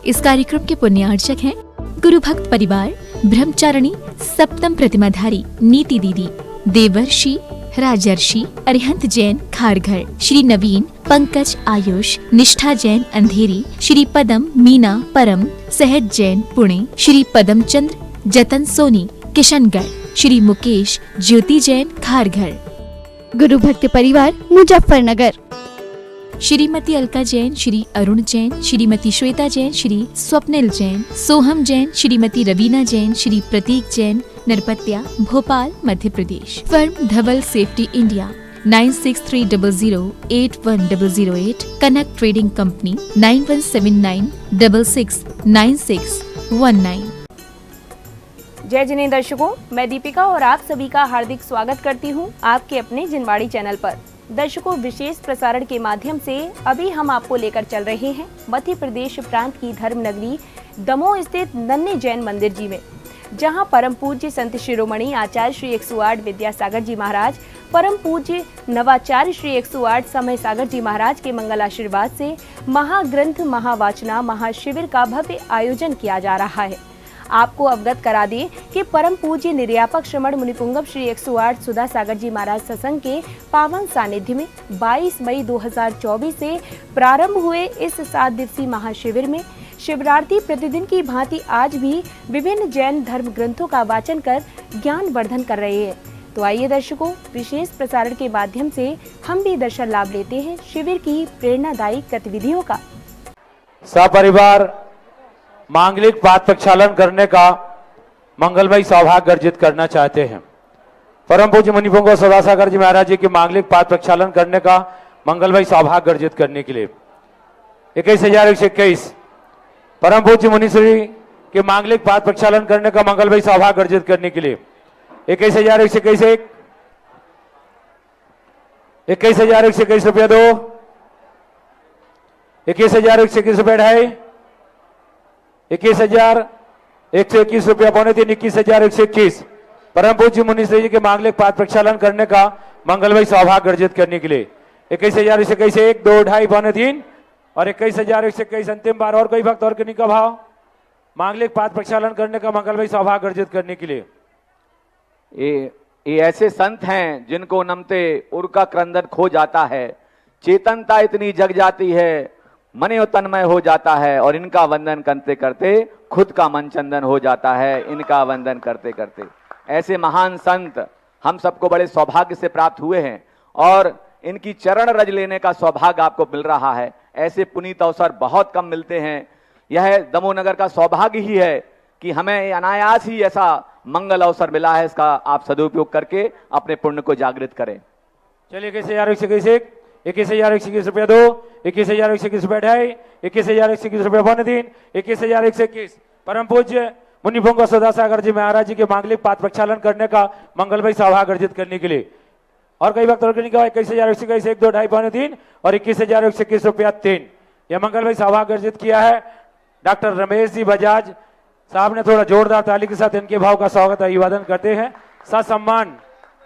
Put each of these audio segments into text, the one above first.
इस कार्यक्रम के पुण्यार्चक हैं गुरु भक्त परिवार ब्रह्मचारिणी सप्तम प्रतिमाधारी नीति दीदी, देवर्षि राजर्षि अरिहंत जैन खारघर, श्री नवीन पंकज आयुष निष्ठा जैन अंधेरी, श्री पदम मीना परम सहज जैन पुणे, श्री पदम चंद्र जतन सोनी किशनगढ़, श्री मुकेश ज्योति जैन खारघर, गुरु भक्त परिवार मुजफ्फरनगर, श्रीमती अलका जैन, श्री अरुण जैन, श्रीमती श्वेता जैन, श्री स्वप्निल जैन, सोहम जैन, श्रीमती रवीना जैन, श्री प्रतीक जैन नरपत्या भोपाल मध्य प्रदेश। फर्म धवल सेफ्टी इंडिया 9630081008, कनक ट्रेडिंग कंपनी 9179669619। जय जिने दर्शकों, मैं दीपिका और आप सभी का हार्दिक स्वागत करती हूं आपके अपने जिनवाड़ी चैनल पर। दर्शकों, विशेष प्रसारण के माध्यम से अभी हम आपको लेकर चल रहे हैं मध्य प्रदेश प्रांत की धर्म नगरी दमोह स्थित नन्हे जैन मंदिर जी में, जहां परम पूज्य संत शिरोमणि आचार्य श्री 108 विद्यासागर जी महाराज, परम पूज्य नवाचार्य श्री 108 समय सागर जी महाराज के मंगल आशीर्वाद से महाग्रंथ महावाचना महाशिविर का भव्य आयोजन किया जा रहा है। आपको अवगत करा दें कि परम पूज्य निर्यापक श्रमण मुनिपुंगव श्री 108 सुधा सागर जी महाराज सत्संग के पावन सानिध्य में 22 मई 2024 से प्रारंभ हुए इस 7 दिवसीय महाशिविर में शिवरात्रि प्रतिदिन की भांति आज भी विभिन्न जैन धर्म ग्रंथों का वाचन कर ज्ञान वर्धन कर रहे हैं। तो आइए दर्शकों, विशेष प्रसारण के माध्यम से हम भी दर्शन लाभ लेते हैं शिविर की प्रेरणादायी गतिविधियों का। सपरिवार मांगलिक पाठ प्रक्षालन करने का मंगलमय सौभाग्य अर्जित करना चाहते हैं। परम पूज्य मुनिपुंगव सदा सागर जी महाराज जी के मांगलिक पाठ प्रक्षालन करने का मंगलमय सौभाग्य अर्जित करने के लिए 21,121 परम पूज्य मुनिश्री के मांगलिक पाठ प्रक्षालन करने का मंगलमय सौभाग्य अर्जित करने के लिए 21,121 21,121 रुपया दो, 21,121 रुपया ढाई, 21,121 रुपया पौने तीन, 21,121 परम पूज्य मुनिश्री जी के मांगलिक पाठ प्रक्षालन करने का मंगलमय सौभाग्य अर्जित करने के लिए 21,121 1 2 ढाई पौने तीन और 21,121 अंतिम बार। और कोई भक्त और किन्हीं का भाव मांगलिक पाठ प्रक्षालन करने का मंगलमय सौभाग्य अर्जित करने के लिए। ये ऐसे संत हैं जिनको नमते उर का क्रंदन खो जाता है, चेतनता इतनी जग जाती है, मने तन्मय हो जाता है और इनका वंदन करते करते खुद का मन चंदन हो जाता है। इनका वंदन करते करते ऐसे महान संत हम सबको बड़े सौभाग्य से प्राप्त हुए हैं और इनकी चरण रज लेने का सौभाग्य आपको मिल रहा है। ऐसे पुनीत अवसर बहुत कम मिलते हैं। यह दमोह नगर का सौभाग्य ही है कि हमें अनायास ही ऐसा मंगल अवसर मिला है। इसका आप सदुपयोग करके अपने पुण्य को जागृत करें। चलिए 21,121 रुपया दो, 21,121 रुपया ढाई, 21,121 रुपया पौने तीन, 21,121 परम पूज्य मुनिपुंगव सदा सागर जी महाराज जी के मांगलिक पाठ प्रक्षालन करने का मंगलमय सौभाग्य अर्जित करने के लिए। और कई भक्त 21,121 1 2 ढाई पौने तीन और 21,121 रुपया 3 यह मंगलमय सौभाग्य अर्जित किया है। डॉक्टर रमेश जी बजाज साहब ने थोड़ा जोरदार ताली के साथ इनके भाव का स्वागत अभिवादन करते हैं। ससम्मान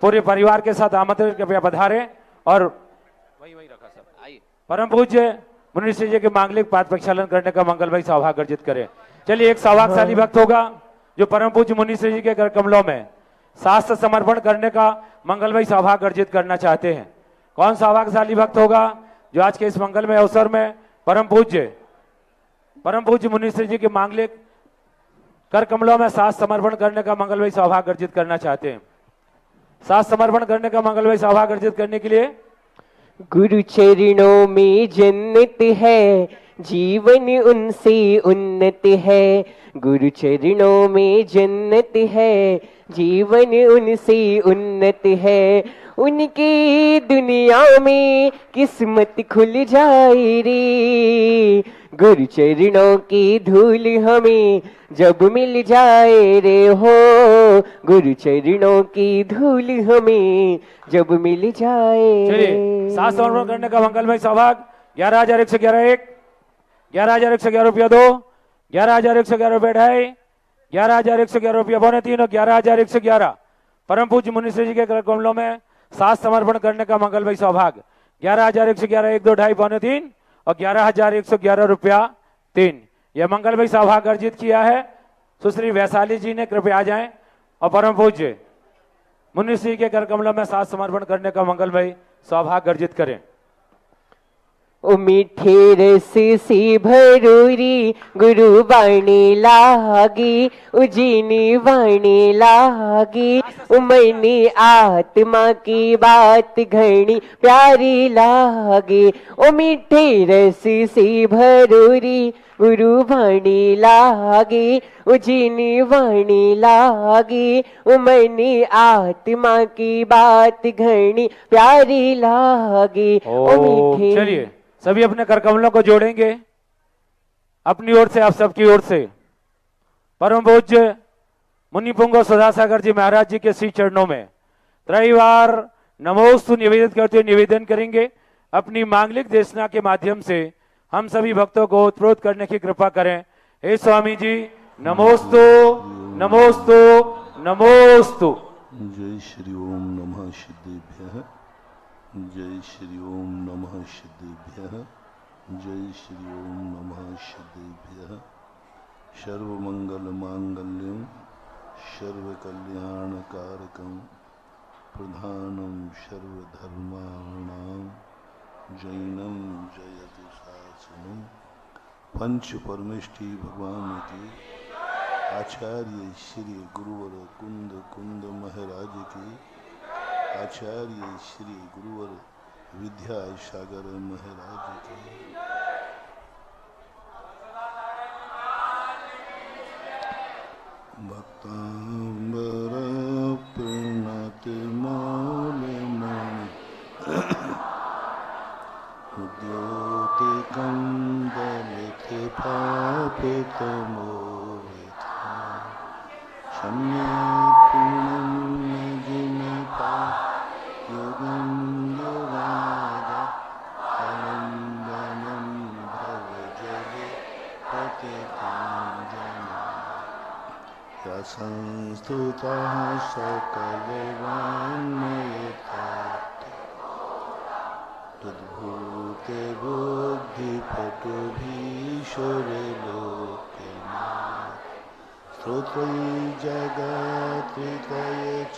पूरे परिवार के साथ आमंत्रित कृपया पधारें और वही रखा सब परम पूज्य मुनिश्री जी के मांगलिक पाठ प्रक्षालन करने का मंगलमय सौभाग्य अर्जित करें। चलिए एक सौभाग्यशाली भक्त होगा जो परम पूज्य मुनिश्री जी के कर कमलों में शास्त्र समर्पण करने का मंगलमय सौभाग्य अर्जित करना चाहते हैं। कौन सौभाग्यशाली भक्त होगा जो आज के इस मंगलमय अवसर में परम पूज्य मुनिश्री जी के मांगलिक कर कमलों में शास्त्र समर्पण करने का मंगलमय सौभाग्य अर्जित करना चाहते हैं। शास्त्र समर्पण करने का मंगलमय सौभाग्य अर्जित करने के लिए गुरु चरणों में जन्नत है, जीवन उनसे उन्नत है। गुरु चरणों में जन्नत है, जीवन उनसे उन्नत है। उनकी दुनिया में किस्मत खुल जाए रे। गुरु चरणों की धूल हमें जब मिल जाए रे हो। गुरु चरणों की धूल हमें जब मिल जाए। चलिए शास्त्र समर्पण करने का मंगलमय सौभाग्य 11,111 1, 11,111 रुपया दो, 11,111 रुपया ढाई, 11,111 रुपया पौने तीन और 11,111 परम पूज्य मुनिश्री जी के कर कमलों में शास्त्र समर्पण करने का मंगलमय सौभाग्य 11,111 1 2 ढाई पौने तीन और 11,111 रुपया 3 यह मंगलमयी सभा अर्जित किया है। सुश्री वैशाली जी ने कृपया आ जाएं और परम पूज्य मुनि श्री के कर कमलों में साथ समर्पण करने का मंगलमयी सौभाग्य अर्जित करें। ओ मीठे रस से भरोरी गुरु वाणी लागी, उजीनी वाणी लागी, उमनी आत्मा की बात घनी प्यारी लागी। ओ मीठे रस से भरोरी गुरु वाणी लागी, उजीनी वाणी लागी, उमनी आत्मा की बात घनी प्यारी लागी। ओ मीठे चलिए सभी अपने कर कमलों को जोड़ेंगे अपनी ओर से, आप सबकी ओर से परम पूज्य मुनि पुंगव सुधासागर जी महाराज जी के श्री चरणों में त्रैवार नमोस्तु निवेदित करते हुए निवेदन करेंगे। अपनी मांगलिक देशना के माध्यम से हम सभी भक्तों को उत्प्रोत करने की कृपा करें। हे स्वामी जी नमोस्तु नमोस्तु नमोस्तु। जय श्री ओम नमः सिद्धेभ्यः, जय श्री ओम नमः सिद्धेभ्यः, जय श्री ओम नमः सिद्धेभ्यः। सर्वमंगल मांगल्यं सर्वकल्याणकारकं प्रधानं सर्वधर्माणां जैनं जयतु शासनं। पंच परमेष्टि भगवान की आचार्य श्री गुरुवर कुंद कुंद महाराज की, आचार्य श्री गुरुवर विद्यासागर महाराज की। भक्तांबर प्रणत मौल मणि उद्योत कंदलित पापित मोहित शम्य पुण्यम जिन पा युगं युगाद आनंदनं भव जले पतितं जना। या संस्तुतः सकलवान्मयतात् तद्भूते बुद्धिपटुभीश्वरे लोकनाथ। स्तोत्रै जगत्रितये च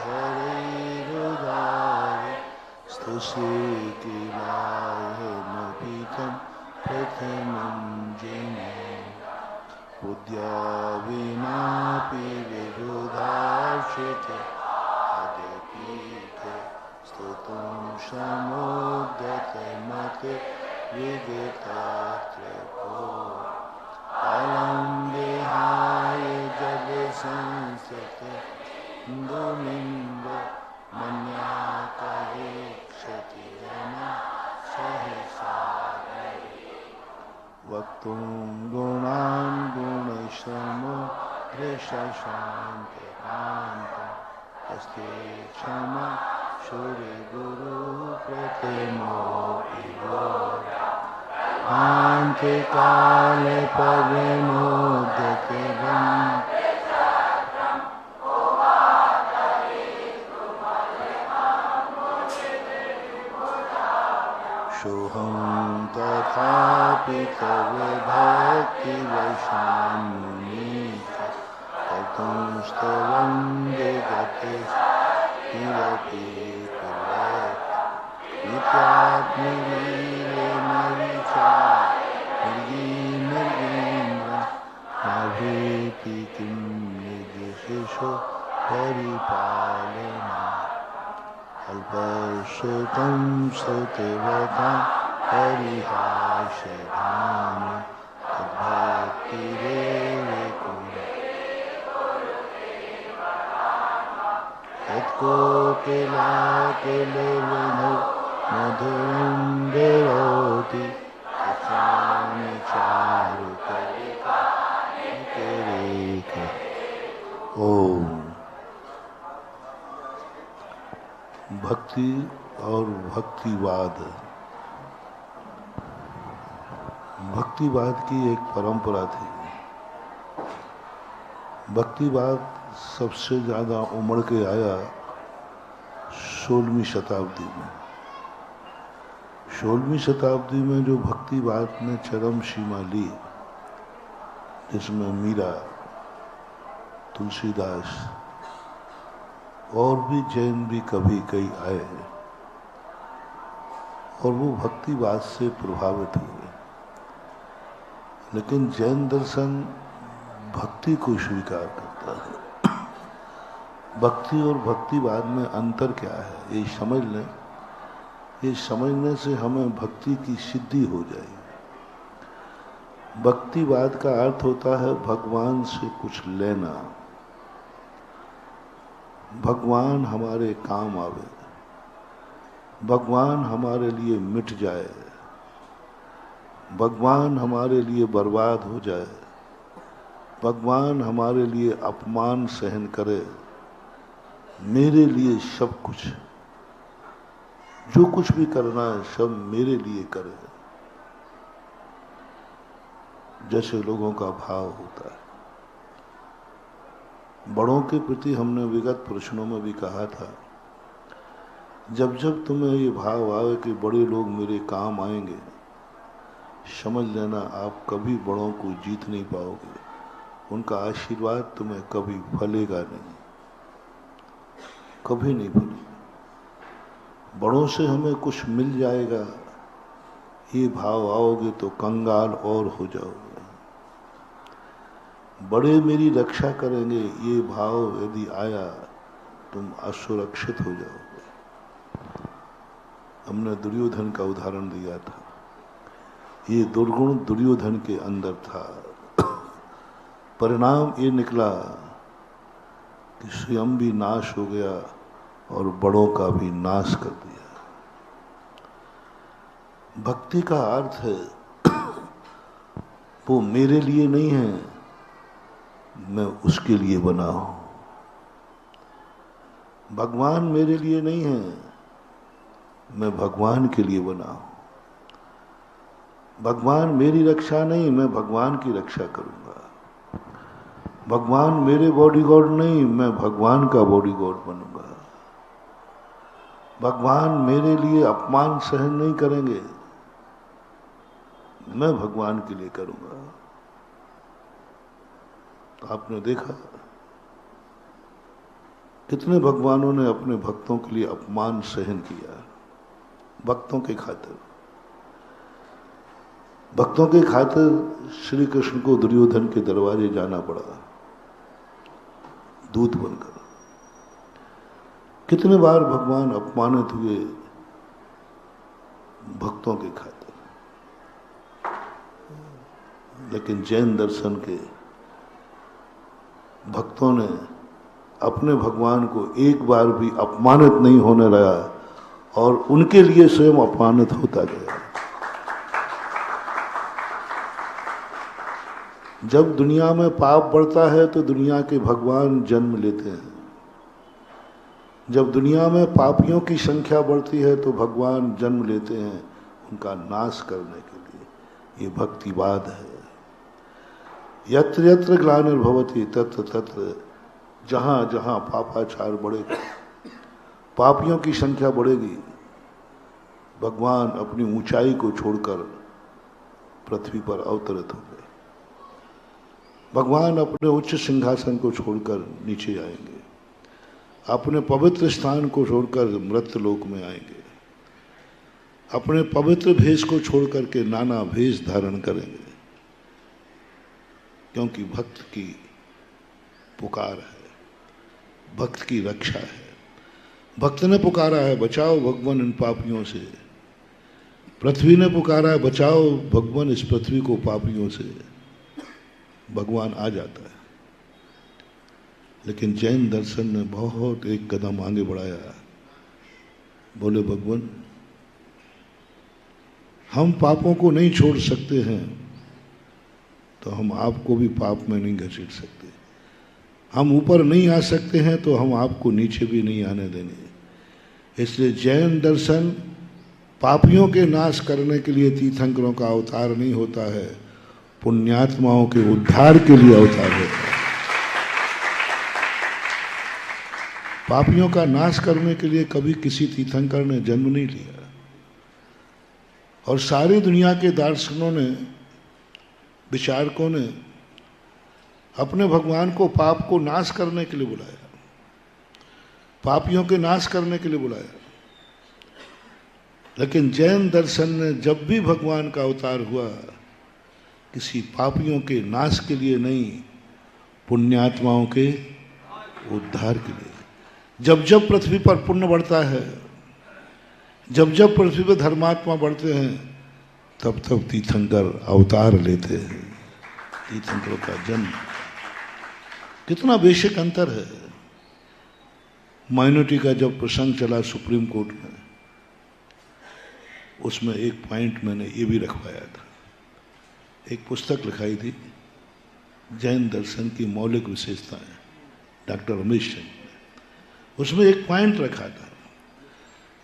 हरैरुदारे स्तुष्टिलायनपीतं प्रथमं जिने। बुद्ध्या विनापि विबुधाश्रिते हदपीठे स्तोतुं समुद्यतमते विगतात्रपो। अलं विहाय जलसंस्थिते गोविन्द मन्याकवीक्षति जना सहसा। वक्तुं गुणान् गुणश्रमो दृशशान्तकान्तम् अस्ति क्षमा सूर्य गुरु प्रतिमोऽपि वो। अन्त्यकाले पविनोद्यते सोऽहं तथापि तव भक्तिवशान्मुनीत कर्तुं स्तवं विगते किमपि कुर्यात्। नित्यात्मवीरेण विचार मृगेन्द्र नाभेति किं निजशिशो परिपालना। अल्पश्रुतं श्रुतिवतां परिहास्यधाम तद्भक्तिरेव कुरु। यत्कोकिलाकिलविधौ मधुरं विरोति तथामि चारुकलिका निकरेक। ओम। भक्ति और भक्तिवाद। भक्तिवाद की एक परंपरा थी। भक्तिवाद सबसे ज्यादा उमड़ के आया 16वीं शताब्दी में। 16वीं शताब्दी में जो भक्तिवाद ने चरम सीमा ली इसमें मीरा, तुलसीदास और भी जैन भी कभी कई आए हैं और वो भक्तिवाद से प्रभावित हुए। लेकिन जैन दर्शन भक्ति को स्वीकार करता है। भक्ति और भक्तिवाद में अंतर क्या है ये समझ लें। ये समझने से हमें भक्ति की सिद्धि हो जाएगी। भक्तिवाद का अर्थ होता है भगवान से कुछ लेना, भगवान हमारे काम आवे, भगवान हमारे लिए मिट जाए, भगवान हमारे लिए बर्बाद हो जाए, भगवान हमारे लिए अपमान सहन करे, मेरे लिए सब कुछ, जो कुछ भी करना है सब मेरे लिए करे, जैसे लोगों का भाव होता है। बड़ों के प्रति हमने विगत प्रश्नों में भी कहा था, जब जब तुम्हें ये भाव आए कि बड़े लोग मेरे काम आएंगे, समझ लेना आप कभी बड़ों को जीत नहीं पाओगे, उनका आशीर्वाद तुम्हें कभी फलेगा नहीं, कभी नहीं फलेगा। बड़ों से हमें कुछ मिल जाएगा, ये भाव आओगे तो कंगाल और हो जाओगे। बड़े मेरी रक्षा करेंगे, ये भाव यदि आया तुम असुरक्षित हो जाओगे। हमने दुर्योधन का उदाहरण दिया था। ये दुर्गुण दुर्योधन के अंदर था। परिणाम ये निकला कि स्वयं भी नाश हो गया और बड़ों का भी नाश कर दिया। भक्ति का अर्थ है वो मेरे लिए नहीं है, मैं उसके लिए बना हूं। भगवान मेरे लिए नहीं है, मैं भगवान के लिए बना हूं। भगवान मेरी रक्षा नहीं, मैं भगवान की रक्षा करूंगा। भगवान मेरे बॉडीगार्ड नहीं, मैं भगवान का बॉडीगार्ड बनूंगा। भगवान मेरे लिए अपमान सहन नहीं करेंगे, मैं भगवान के लिए करूंगा। तो आपने देखा कितने भगवानों ने अपने भक्तों के लिए अपमान सहन किया, भक्तों के खातिर। भक्तों के खातिर श्री कृष्ण को दुर्योधन के दरवाजे जाना पड़ा, दूत बनकर। कितने बार भगवान अपमानित हुए भक्तों के खातिर। लेकिन जैन दर्शन के भक्तों ने अपने भगवान को एक बार भी अपमानित नहीं होने दिया और उनके लिए स्वयं अपमानित होता गया। जब दुनिया में पाप बढ़ता है तो दुनिया के भगवान जन्म लेते हैं। जब दुनिया में पापियों की संख्या बढ़ती है तो भगवान जन्म लेते हैं उनका नाश करने के लिए। ये भक्तिवाद है। यत्र यत्र ग्लानिर्भवति तत्र तत्र, जहां जहां पापाचार बढ़ेगा, पापियों की संख्या बढ़ेगी, भगवान अपनी ऊंचाई को छोड़कर पृथ्वी पर अवतरित होंगे। भगवान अपने उच्च सिंहासन को छोड़कर नीचे आएंगे, अपने पवित्र स्थान को छोड़कर मृत लोक में आएंगे, अपने पवित्र भेष को छोड़कर के नाना भेष धारण करेंगे। क्योंकि भक्त की पुकार है, भक्त की रक्षा है। भक्त ने पुकारा है बचाओ भगवान इन पापियों से। पृथ्वी ने पुकारा है बचाओ भगवान इस पृथ्वी को पापियों से। भगवान आ जाता है। लेकिन जैन दर्शन ने बहुत एक कदम आगे बढ़ाया। बोले भगवान हम पापों को नहीं छोड़ सकते हैं तो हम आपको भी पाप में नहीं घसीट सकते। हम ऊपर नहीं आ सकते हैं तो हम आपको नीचे भी नहीं आने देंगे। इसलिए जैन दर्शन पापियों के नाश करने के लिए तीर्थंकरों का अवतार नहीं होता है, पुण्यात्माओं के उद्धार के लिए अवतार होता है। पापियों का नाश करने के लिए कभी किसी तीर्थंकर ने जन्म नहीं लिया। और सारी दुनिया के दार्शनिकों ने, विचारकों ने अपने भगवान को पाप को नाश करने के लिए बुलाया, पापियों के नाश करने के लिए बुलाया। लेकिन जैन दर्शन ने जब भी भगवान का अवतार हुआ, किसी पापियों के नाश के लिए नहीं, पुण्यात्माओं के उद्धार के लिए। जब जब पृथ्वी पर पुण्य बढ़ता है, जब जब पृथ्वी पर धर्मात्मा बढ़ते हैं, तब तब तीर्थंकर अवतार लेते हैं। तीर्थंकरों का जन्म, कितना बेसिक अंतर है। माइनॉरिटी का जब प्रसंग चला सुप्रीम कोर्ट में, उसमें एक पॉइंट मैंने ये भी रखवाया था। एक पुस्तक लिखाई थी, जैन दर्शन की मौलिक विशेषताएं, डॉक्टर रमेश चंद ने। उसमें एक पॉइंट रखा था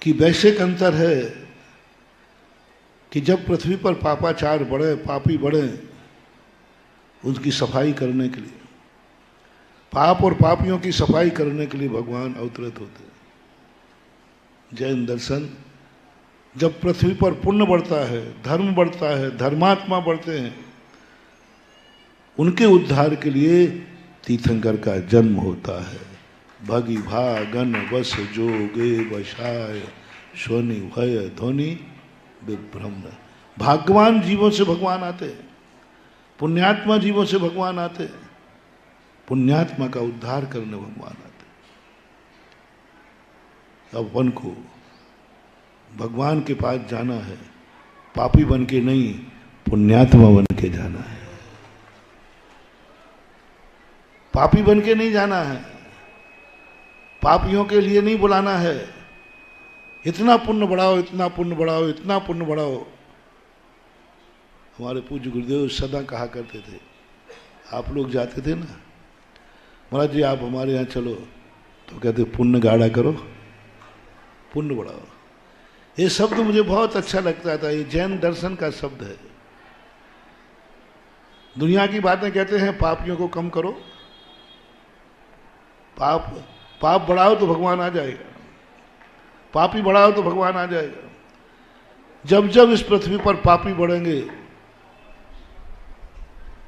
कि बेसिक अंतर है कि जब पृथ्वी पर पापाचार बढ़े, पापी बढ़े, उनकी सफाई करने के लिए, पाप और पापियों की सफाई करने के लिए भगवान अवतरित होते हैं। जैन दर्शन जब पृथ्वी पर पुण्य बढ़ता है, धर्म बढ़ता है, धर्मात्मा बढ़ते हैं, उनके उद्धार के लिए तीर्थंकर का जन्म होता है। भगी भागन वस जोगे वशाय शोनि भय ध्वनि विभ्रम। भाग्यवान जीवों से भगवान आते हैं, पुण्यात्मा जीवों से भगवान आते हैं, पुण्यात्मा का उद्धार करने भगवान आते हैं। अब वन को भगवान के पास जाना है, पापी बन के नहीं, पुण्यात्मा बन के जाना है। पापी बन के नहीं जाना है, पापियों के लिए नहीं बुलाना है। इतना पुण्य बढ़ाओ, इतना पुण्य बढ़ाओ, इतना पुण्य बढ़ाओ। हमारे पूज्य गुरुदेव सदा कहा करते थे, आप लोग जाते थे ना, महाराज जी आप हमारे यहाँ चलो, तो कहते पुण्य गाढ़ा करो, पुण्य बढ़ाओ। ये शब्द मुझे बहुत अच्छा लगता था, ये जैन दर्शन का शब्द है। दुनिया की बातें कहते हैं पापियों को कम करो, पाप बढ़ाओ तो भगवान आ जाएगा, पापी बढ़ाओ तो भगवान आ जाएगा। जब जब इस पृथ्वी पर पापी बढ़ेंगे,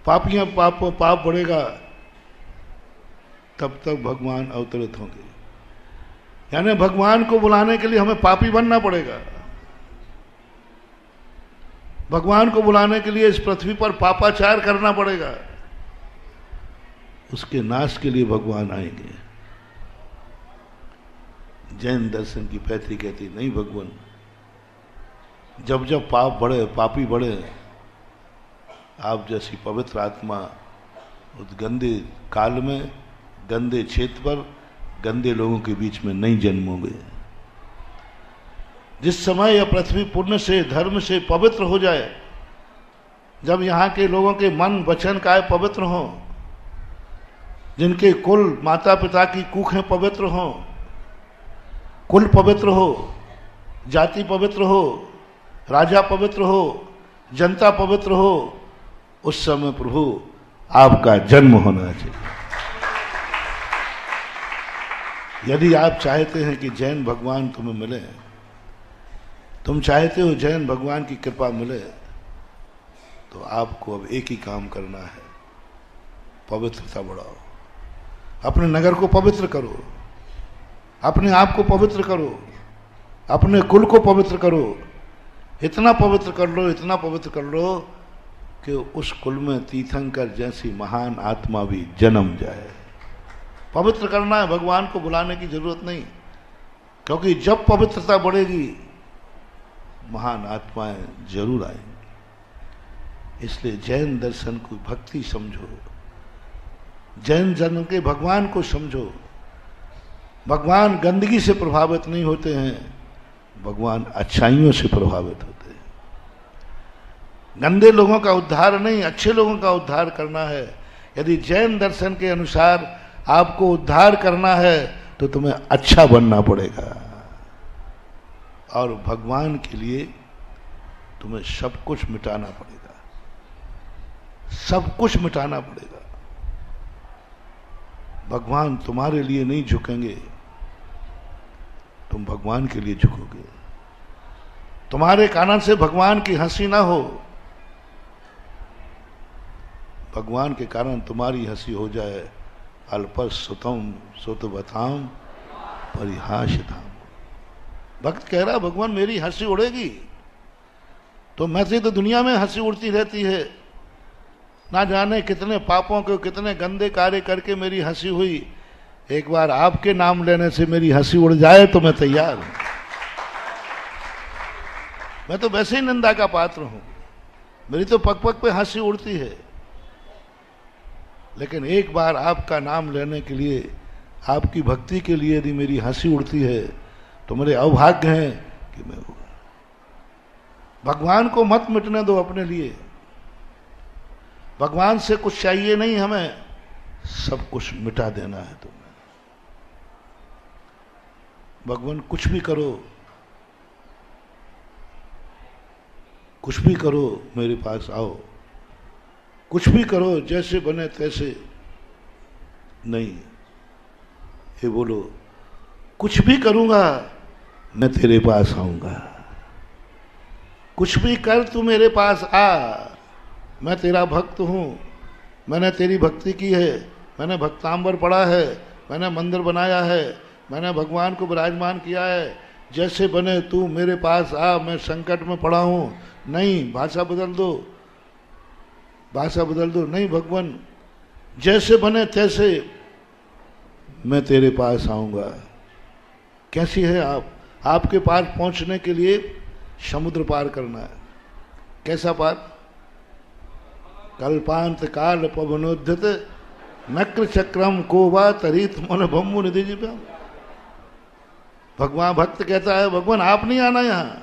पाप बढ़ेगा, तब तक भगवान अवतरित होंगे। यानी भगवान को बुलाने के लिए हमें पापी बनना पड़ेगा। भगवान को बुलाने के लिए इस पृथ्वी पर पापाचार करना पड़ेगा, उसके नाश के लिए भगवान आएंगे। जैन दर्शन की पैतृ कहती नहीं, भगवान जब जब पाप बढ़े, पापी बढ़े, आप जैसी पवित्र आत्मा उस गंदे काल में, गंदे क्षेत्र पर, गंदे लोगों के बीच में नहीं जन्मोगे। जिस समय यह पृथ्वी पुण्य से, धर्म से पवित्र हो जाए, जब यहाँ के लोगों के मन, वचन, काया पवित्र हों, जिनके कुल, माता पिता की कुखें पवित्र हों, कुल पवित्र हो, जाति पवित्र हो, राजा पवित्र हो, जनता पवित्र हो, उस समय प्रभु आपका जन्म होना चाहिए। यदि आप चाहते हैं कि जैन भगवान तुम्हें मिले, तुम चाहते हो जैन भगवान की कृपा मिले, तो आपको अब एक ही काम करना है, पवित्रता बढ़ाओ। अपने नगर को पवित्र करो, अपने आप को पवित्र करो, अपने कुल को पवित्र करो। इतना पवित्र कर लो, इतना पवित्र कर लो कि उस कुल में तीर्थंकर जैसी महान आत्मा भी जन्म जाए। पवित्र करना है, भगवान को बुलाने की जरूरत नहीं, क्योंकि जब पवित्रता बढ़ेगी महान आत्माएं जरूर आएंगी। इसलिए जैन दर्शन को भक्ति समझो, जैन जन के भगवान को समझो। भगवान गंदगी से प्रभावित नहीं होते हैं, भगवान अच्छाइयों से प्रभावित होते हैं। गंदे लोगों का उद्धार नहीं, अच्छे लोगों का उद्धार करना है। यदि जैन दर्शन के अनुसार आपको उद्धार करना है तो तुम्हें अच्छा बनना पड़ेगा, और भगवान के लिए तुम्हें सब कुछ मिटाना पड़ेगा, सब कुछ मिटाना पड़ेगा। भगवान तुम्हारे लिए नहीं झुकेंगे, तुम भगवान के लिए झुकोगे। तुम्हारे कारण से भगवान की हंसी ना हो, भगवान के कारण तुम्हारी हंसी हो जाए, अल्पस सुतम सुत बताम परिहास धाम। भक्त कह रहा भगवान मेरी हंसी उड़ेगी तो मैं से तो दुनिया में हंसी उड़ती रहती है, ना जाने कितने पापों के कितने गंदे कार्य करके मेरी हंसी हुई, एक बार आपके नाम लेने से मेरी हंसी उड़ जाए तो मैं तैयार हूं। मैं तो वैसे ही निंदा का पात्र हूं, मेरी तो पग पग पे हंसी उड़ती है, लेकिन एक बार आपका नाम लेने के लिए, आपकी भक्ति के लिए यदि मेरी हंसी उड़ती है तो मेरे अभाग्य हैं कि मैं भगवान को मत मिटने दो अपने लिए। भगवान से कुछ चाहिए नहीं हमें, सब कुछ मिटा देना है तुम्हें। भगवान कुछ भी करो, कुछ भी करो मेरे पास आओ, कुछ भी करो जैसे बने तैसे नहीं, ये बोलो कुछ भी करूंगा मैं तेरे पास आऊंगा, कुछ भी कर तू मेरे पास आ, मैं तेरा भक्त हूं, मैंने तेरी भक्ति की है, मैंने भक्तांबर पढ़ा है, मैंने मंदिर बनाया है, मैंने भगवान को विराजमान किया है, जैसे बने तू मेरे पास आ, मैं संकट में पड़ा हूं। नहीं, भाषा बदल दो, भाषा बदल दो, नहीं भगवान जैसे बने तैसे मैं तेरे पास आऊंगा। कैसी है आप? आपके पास पहुंचने के लिए समुद्र पार करना है। कैसा पार? कल्पांत काल पवनोद्यत नक्र चक्रम कोवा तरित मन भम्मु निधि जी। भगवान भक्त कहता है भगवान आप नहीं आना यहाँ।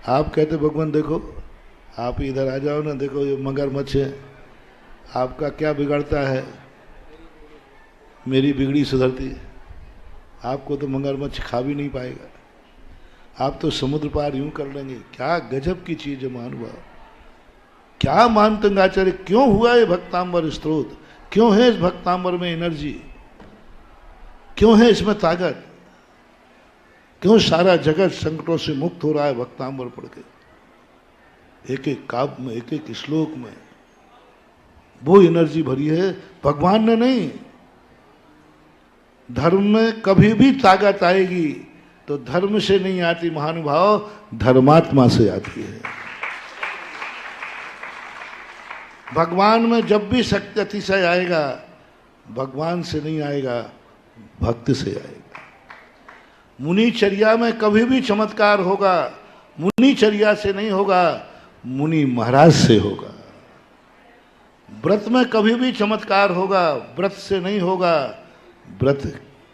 आप कहते भगवान देखो आप इधर आ जाओ ना, देखो ये मगरमच्छ है, आपका क्या बिगड़ता है, मेरी बिगड़ी सुधरती है, आपको तो मगरमच्छ खा भी नहीं पाएगा, आप तो समुद्र पार यूं कर लेंगे। क्या गजब की चीज है महानुभाव, क्या मानतंगाचार्य, क्यों हुआ ये भक्तांबर स्त्रोत, क्यों है इस भक्तांबर में एनर्जी, क्यों है इसमें ताकत, क्यों सारा जगत संकटों से मुक्त हो रहा है भक्तांबर पढ़ के। एक एक काव्य में, एक एक श्लोक में वो एनर्जी भरी है। भगवान ने नहीं, धर्म में कभी भी ताकत आएगी तो धर्म से नहीं आती महानुभाव, धर्मात्मा से आती है। भगवान में जब भी शक्ति अतिशय आएगा, भगवान से नहीं आएगा, भक्त से आएगा। मुनिचर्या में कभी भी चमत्कार होगा, मुनिचर्या से नहीं होगा, मुनि महाराज से होगा। व्रत में कभी भी चमत्कार होगा, व्रत से नहीं होगा, व्रत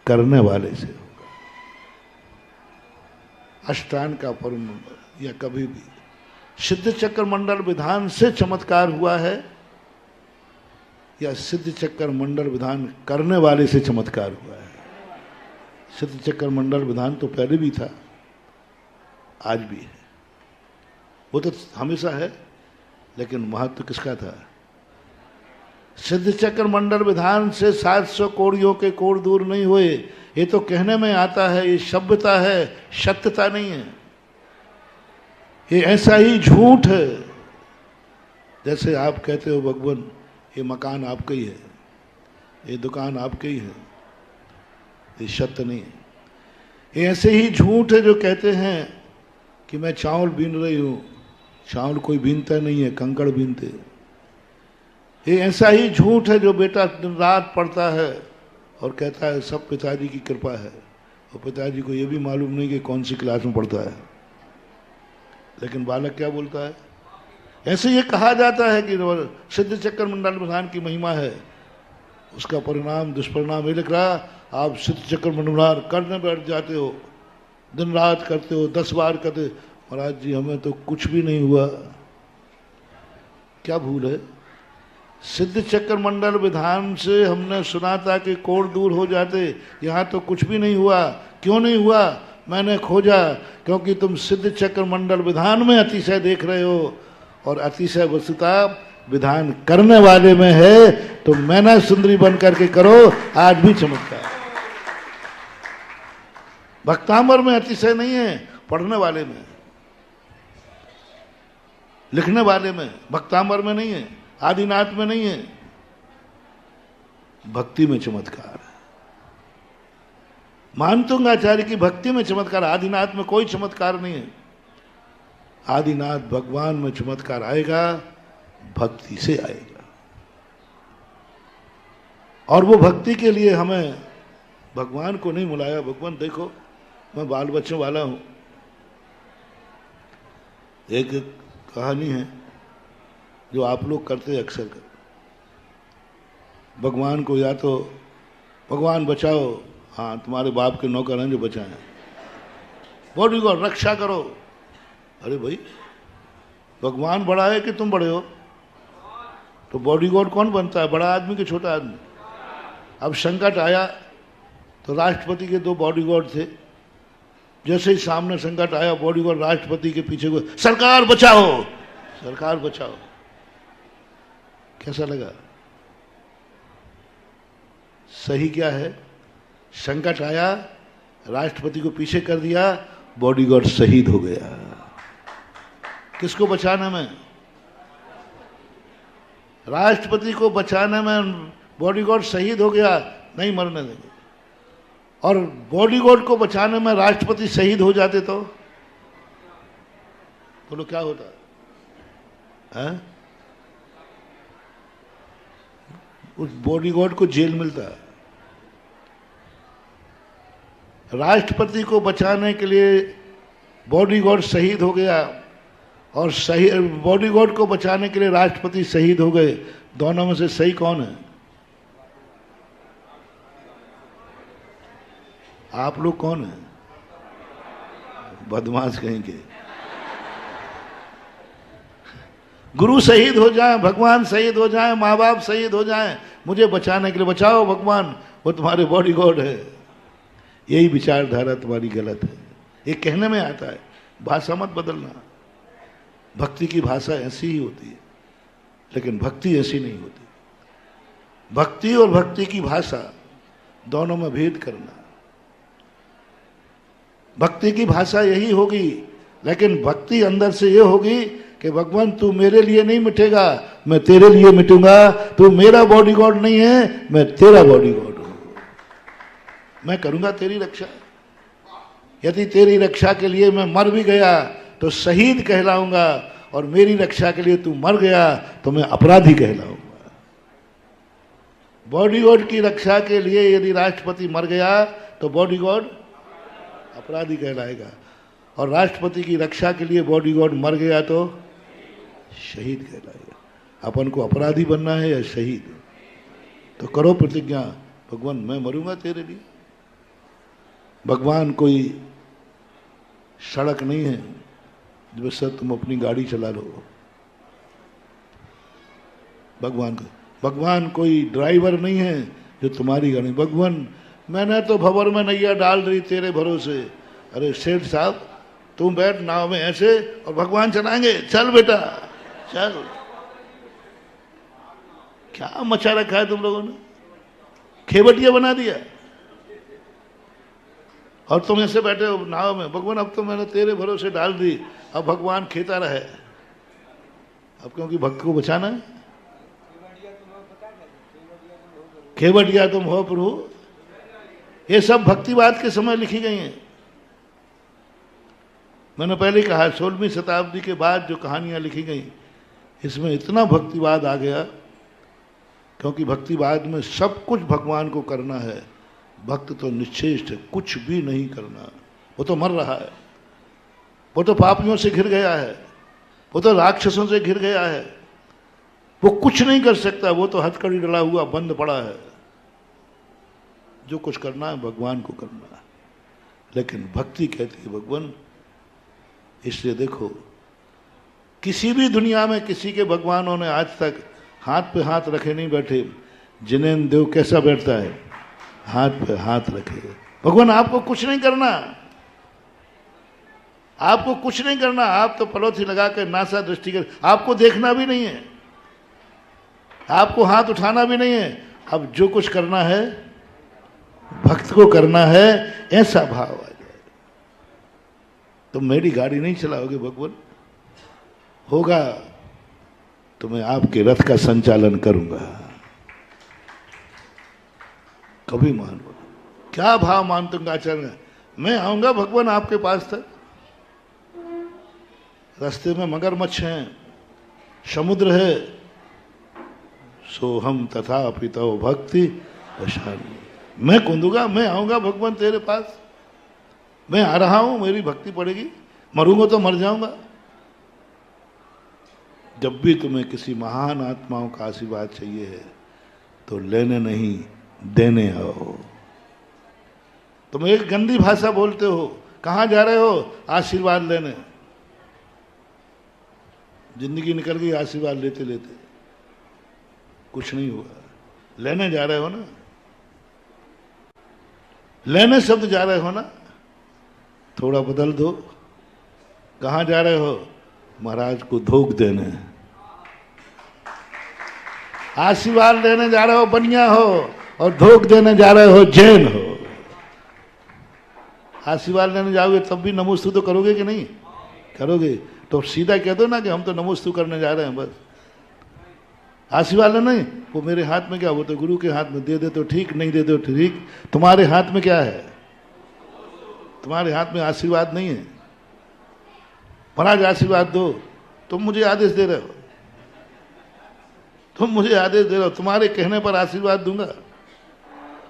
करने वाले से होगा। अष्टांग का परम या कभी भी सिद्ध चक्र मंडल विधान से चमत्कार हुआ है या सिद्ध चक्र मंडल विधान करने वाले से चमत्कार हुआ है। सिद्ध चक्र मंडल विधान तो पहले भी था, आज भी है, वो तो हमेशा है, लेकिन महत्व किसका था? सिद्ध चक्र मंडल विधान से 700 कोड़ियों के कोड़ दूर नहीं हुए। ये तो कहने में आता है, ये सभ्यता है, सत्यता नहीं है। ये ऐसा ही झूठ है जैसे आप कहते हो भगवान ये मकान आपका ही है, ये दुकान आपकी ही है, ये सत्य नहीं है। ये ऐसे ही झूठ है जो कहते हैं कि मैं चावल बीन रही हूँ, चावल कोई बीनता नहीं है, कंकड़ बीनते। ये ऐसा ही झूठ है जो बेटा दिन रात पढ़ता है और कहता है सब पिताजी की कृपा है, और पिताजी को ये भी मालूम नहीं कि कौन सी क्लास में पढ़ता है। लेकिन बालक क्या बोलता है? ऐसे ये कहा जाता है कि सिद्ध चक्र मंडल विधान की महिमा है, उसका परिणाम दुष्परिणाम ये लिख रहा, आप सिद्ध चक्र मंडल करने बैठ जाते हो, दिन रात करते हो, 10 बार करते। महाराज जी हमें तो कुछ भी नहीं हुआ। क्या भूल है? सिद्ध चक्र मंडल विधान से हमने सुना था कि कोड़ दूर हो जाते, यहाँ तो कुछ भी नहीं हुआ। क्यों नहीं हुआ? मैंने खोजा, क्योंकि तुम सिद्ध चक्र मंडल विधान में अतिशय देख रहे हो, और अतिशय वस्तुतः विधान करने वाले में है। तो मैना सुंदरी बन करके करो, आज भी चमत्कार। भक्तांबर में अतिशय नहीं है, पढ़ने वाले में, लिखने वाले में, भक्तांबर में नहीं है। आदिनाथ में नहीं है, भक्ति में चमत्कार है। मानतुंगाचार्य की भक्ति में चमत्कार, आदिनाथ में कोई चमत्कार नहीं है। आदिनाथ भगवान में चमत्कार आएगा, भक्ति से आएगा। और वो भक्ति के लिए हमें भगवान को नहीं बुलाया। भगवान देखो मैं बाल बच्चों वाला हूं। एक कहानी है जो आप लोग करते अक्सर कर, भगवान को या तो भगवान बचाओ, हाँ तुम्हारे बाप के नौकर हैं जो बचाएं, बॉडीगार्ड रक्षा करो। अरे भाई भगवान बड़ा है कि तुम बड़े हो? तो बॉडीगार्ड कौन बनता है, बड़ा आदमी कि छोटा आदमी? अब संकट आया तो राष्ट्रपति के 2 बॉडीगार्ड थे। जैसे ही सामने संकट आया, बॉडीगार्ड राष्ट्रपति के पीछे को, सरकार बचाओ, सरकार बचाओ। कैसा लगा? सही क्या है? संकट आया, राष्ट्रपति को पीछे कर दिया, बॉडीगार्ड शहीद हो गया। किसको बचाने में? राष्ट्रपति को बचाने में बॉडीगार्ड शहीद हो गया, नहीं मरने देंगे। और बॉडीगार्ड को बचाने में राष्ट्रपति शहीद हो जाते तो बोलो क्या होता है? उस बॉडीगार्ड को जेल मिलता है। राष्ट्रपति को बचाने के लिए बॉडीगार्ड शहीद हो गया और बॉडीगार्ड को बचाने के लिए राष्ट्रपति शहीद हो गए। दोनों में से सही कौन है? आप लोग कौन हैं? बदमाश कहेंगे। गुरु शहीद हो जाए, भगवान शहीद हो जाए, माँ बाप शहीद हो जाए, मुझे बचाने के लिए बचाओ भगवान, वो तुम्हारे बॉडीगार्ड है। यही विचारधारा तुम्हारी गलत है। ये कहने में आता है, भाषा मत बदलना। भक्ति की भाषा ऐसी ही होती है, लेकिन भक्ति ऐसी नहीं होती। भक्ति और भक्ति की भाषा दोनों में भेद करना। भक्ति की भाषा यही होगी, लेकिन भक्ति अंदर से ये होगी कि भगवान तू मेरे लिए नहीं मिटेगा, मैं तेरे लिए मिटूंगा। तू मेरा बॉडीगार्ड नहीं है, मैं तेरा बॉडीगार्ड हूं। मैं करूंगा तेरी रक्षा। यदि तेरी रक्षा के लिए मैं मर भी गया तो शहीद कहलाऊंगा, और मेरी रक्षा के लिए तू मर गया तो मैं अपराधी कहलाऊंगा। बॉडीगार्ड की रक्षा के लिए यदि राष्ट्रपति मर गया तो बॉडीगार्ड अपराधी कहलाएगा, और राष्ट्रपति की रक्षा के लिए बॉडीगार्ड मर गया तो शहीद कहलाएगा। अपन को अपराधी बनना है या शहीद? तो करो प्रतिज्ञा, भगवान मैं मरूंगा तेरे लिए। भगवान कोई सड़क नहीं है जिससे तुम अपनी गाड़ी चला लो। भगवान कोई ड्राइवर नहीं है जो तुम्हारी गाड़ी। भगवान मैंने तो भंवर में नैया डाल रही तेरे भरोसे। अरे सेठ साहब तुम बैठ नाव में ऐसे और भगवान चलाएंगे, चल बेटा चल। क्या मचा रखा है तुम लोगों ने, खेवटिया बना दिया। और तुम ऐसे बैठे हो नाव में, भगवान अब तो मैंने तेरे भरोसे डाल दी, अब भगवान खेता रहे। अब क्योंकि भक्त को बचाना है। खेवटिया तुम हो प्रभु। ये सब भक्तिवाद के समय लिखी गई हैं। मैंने पहले कहा 16वीं शताब्दी के बाद जो कहानियां लिखी गई, इसमें इतना भक्तिवाद आ गया, क्योंकि भक्तिवाद में सब कुछ भगवान को करना है। भक्त तो निश्चेष्ट है, कुछ भी नहीं करना। वो तो मर रहा है, वो तो पापियों से घिर गया है, वो तो राक्षसों से घिर गया है, वो कुछ नहीं कर सकता। वो तो हथकड़ी डला हुआ बंद पड़ा है। जो कुछ करना है भगवान को करना है। लेकिन भक्ति कहती है भगवान। इसलिए देखो, किसी भी दुनिया में किसी के भगवानों ने आज तक हाथ पे हाथ रखे नहीं बैठे। जिनेन्द्र देव कैसा बैठता है, हाथ पे हाथ रखे। भगवान आपको कुछ नहीं करना, आपको कुछ नहीं करना। आप तो पलोथी लगा कर नासा दृष्टि कर, आपको देखना भी नहीं है, आपको हाथ उठाना भी नहीं है। अब जो कुछ करना है भक्त को करना है, ऐसा भाव आ जाए। तुम मेरी गाड़ी नहीं चलाओगे भगवान, होगा तो मैं आपके रथ का संचालन करूंगा। कभी मान लो क्या भाव मानते आचार्य, मैं आऊंगा भगवान आपके पास तक। रास्ते में मगरमच्छ हैं, समुद्र है, सो हम तथा पितो भक्ति वशानी। मैं कूदूंगा, मैं आऊंगा भगवान तेरे पास। मैं आ रहा हूं, मेरी भक्ति पड़ेगी, मरूंगा तो मर जाऊंगा। जब भी तुम्हें किसी महान आत्माओं का आशीर्वाद चाहिए है तो लेने नहीं देने आओ। तुम एक गंदी भाषा बोलते हो, कहां जा रहे हो? आशीर्वाद लेने। जिंदगी निकल गई आशीर्वाद लेते लेते, कुछ नहीं हुआ। लेने जा रहे हो ना, लेने शब्द जा रहे हो ना, थोड़ा बदल दो। कहां जा रहे हो? महाराज को धोख देने। आशीर्वाद लेने जा रहे हो बनिया हो, और धोख देने जा रहे हो जैन हो। आशीर्वाद लेने जाओगे तब भी नमोस्तु तो करोगे कि नहीं? करोगे। तो सीधा कह दो ना कि हम तो नमोस्तु करने जा रहे हैं बस। आशीर्वाद लेना नहीं, वो मेरे हाथ में क्या, वो तो गुरु के हाथ में। दे दे तो ठीक, नहीं दे दो ठीक। तुम्हारे हाथ में क्या है? तुम्हारे हाथ में आशीर्वाद नहीं है। महाराज आशीर्वाद दो, तुम मुझे आदेश दे रहे हो, तुम मुझे आदेश दे रहे हो। तुम्हारे कहने पर आशीर्वाद दूंगा,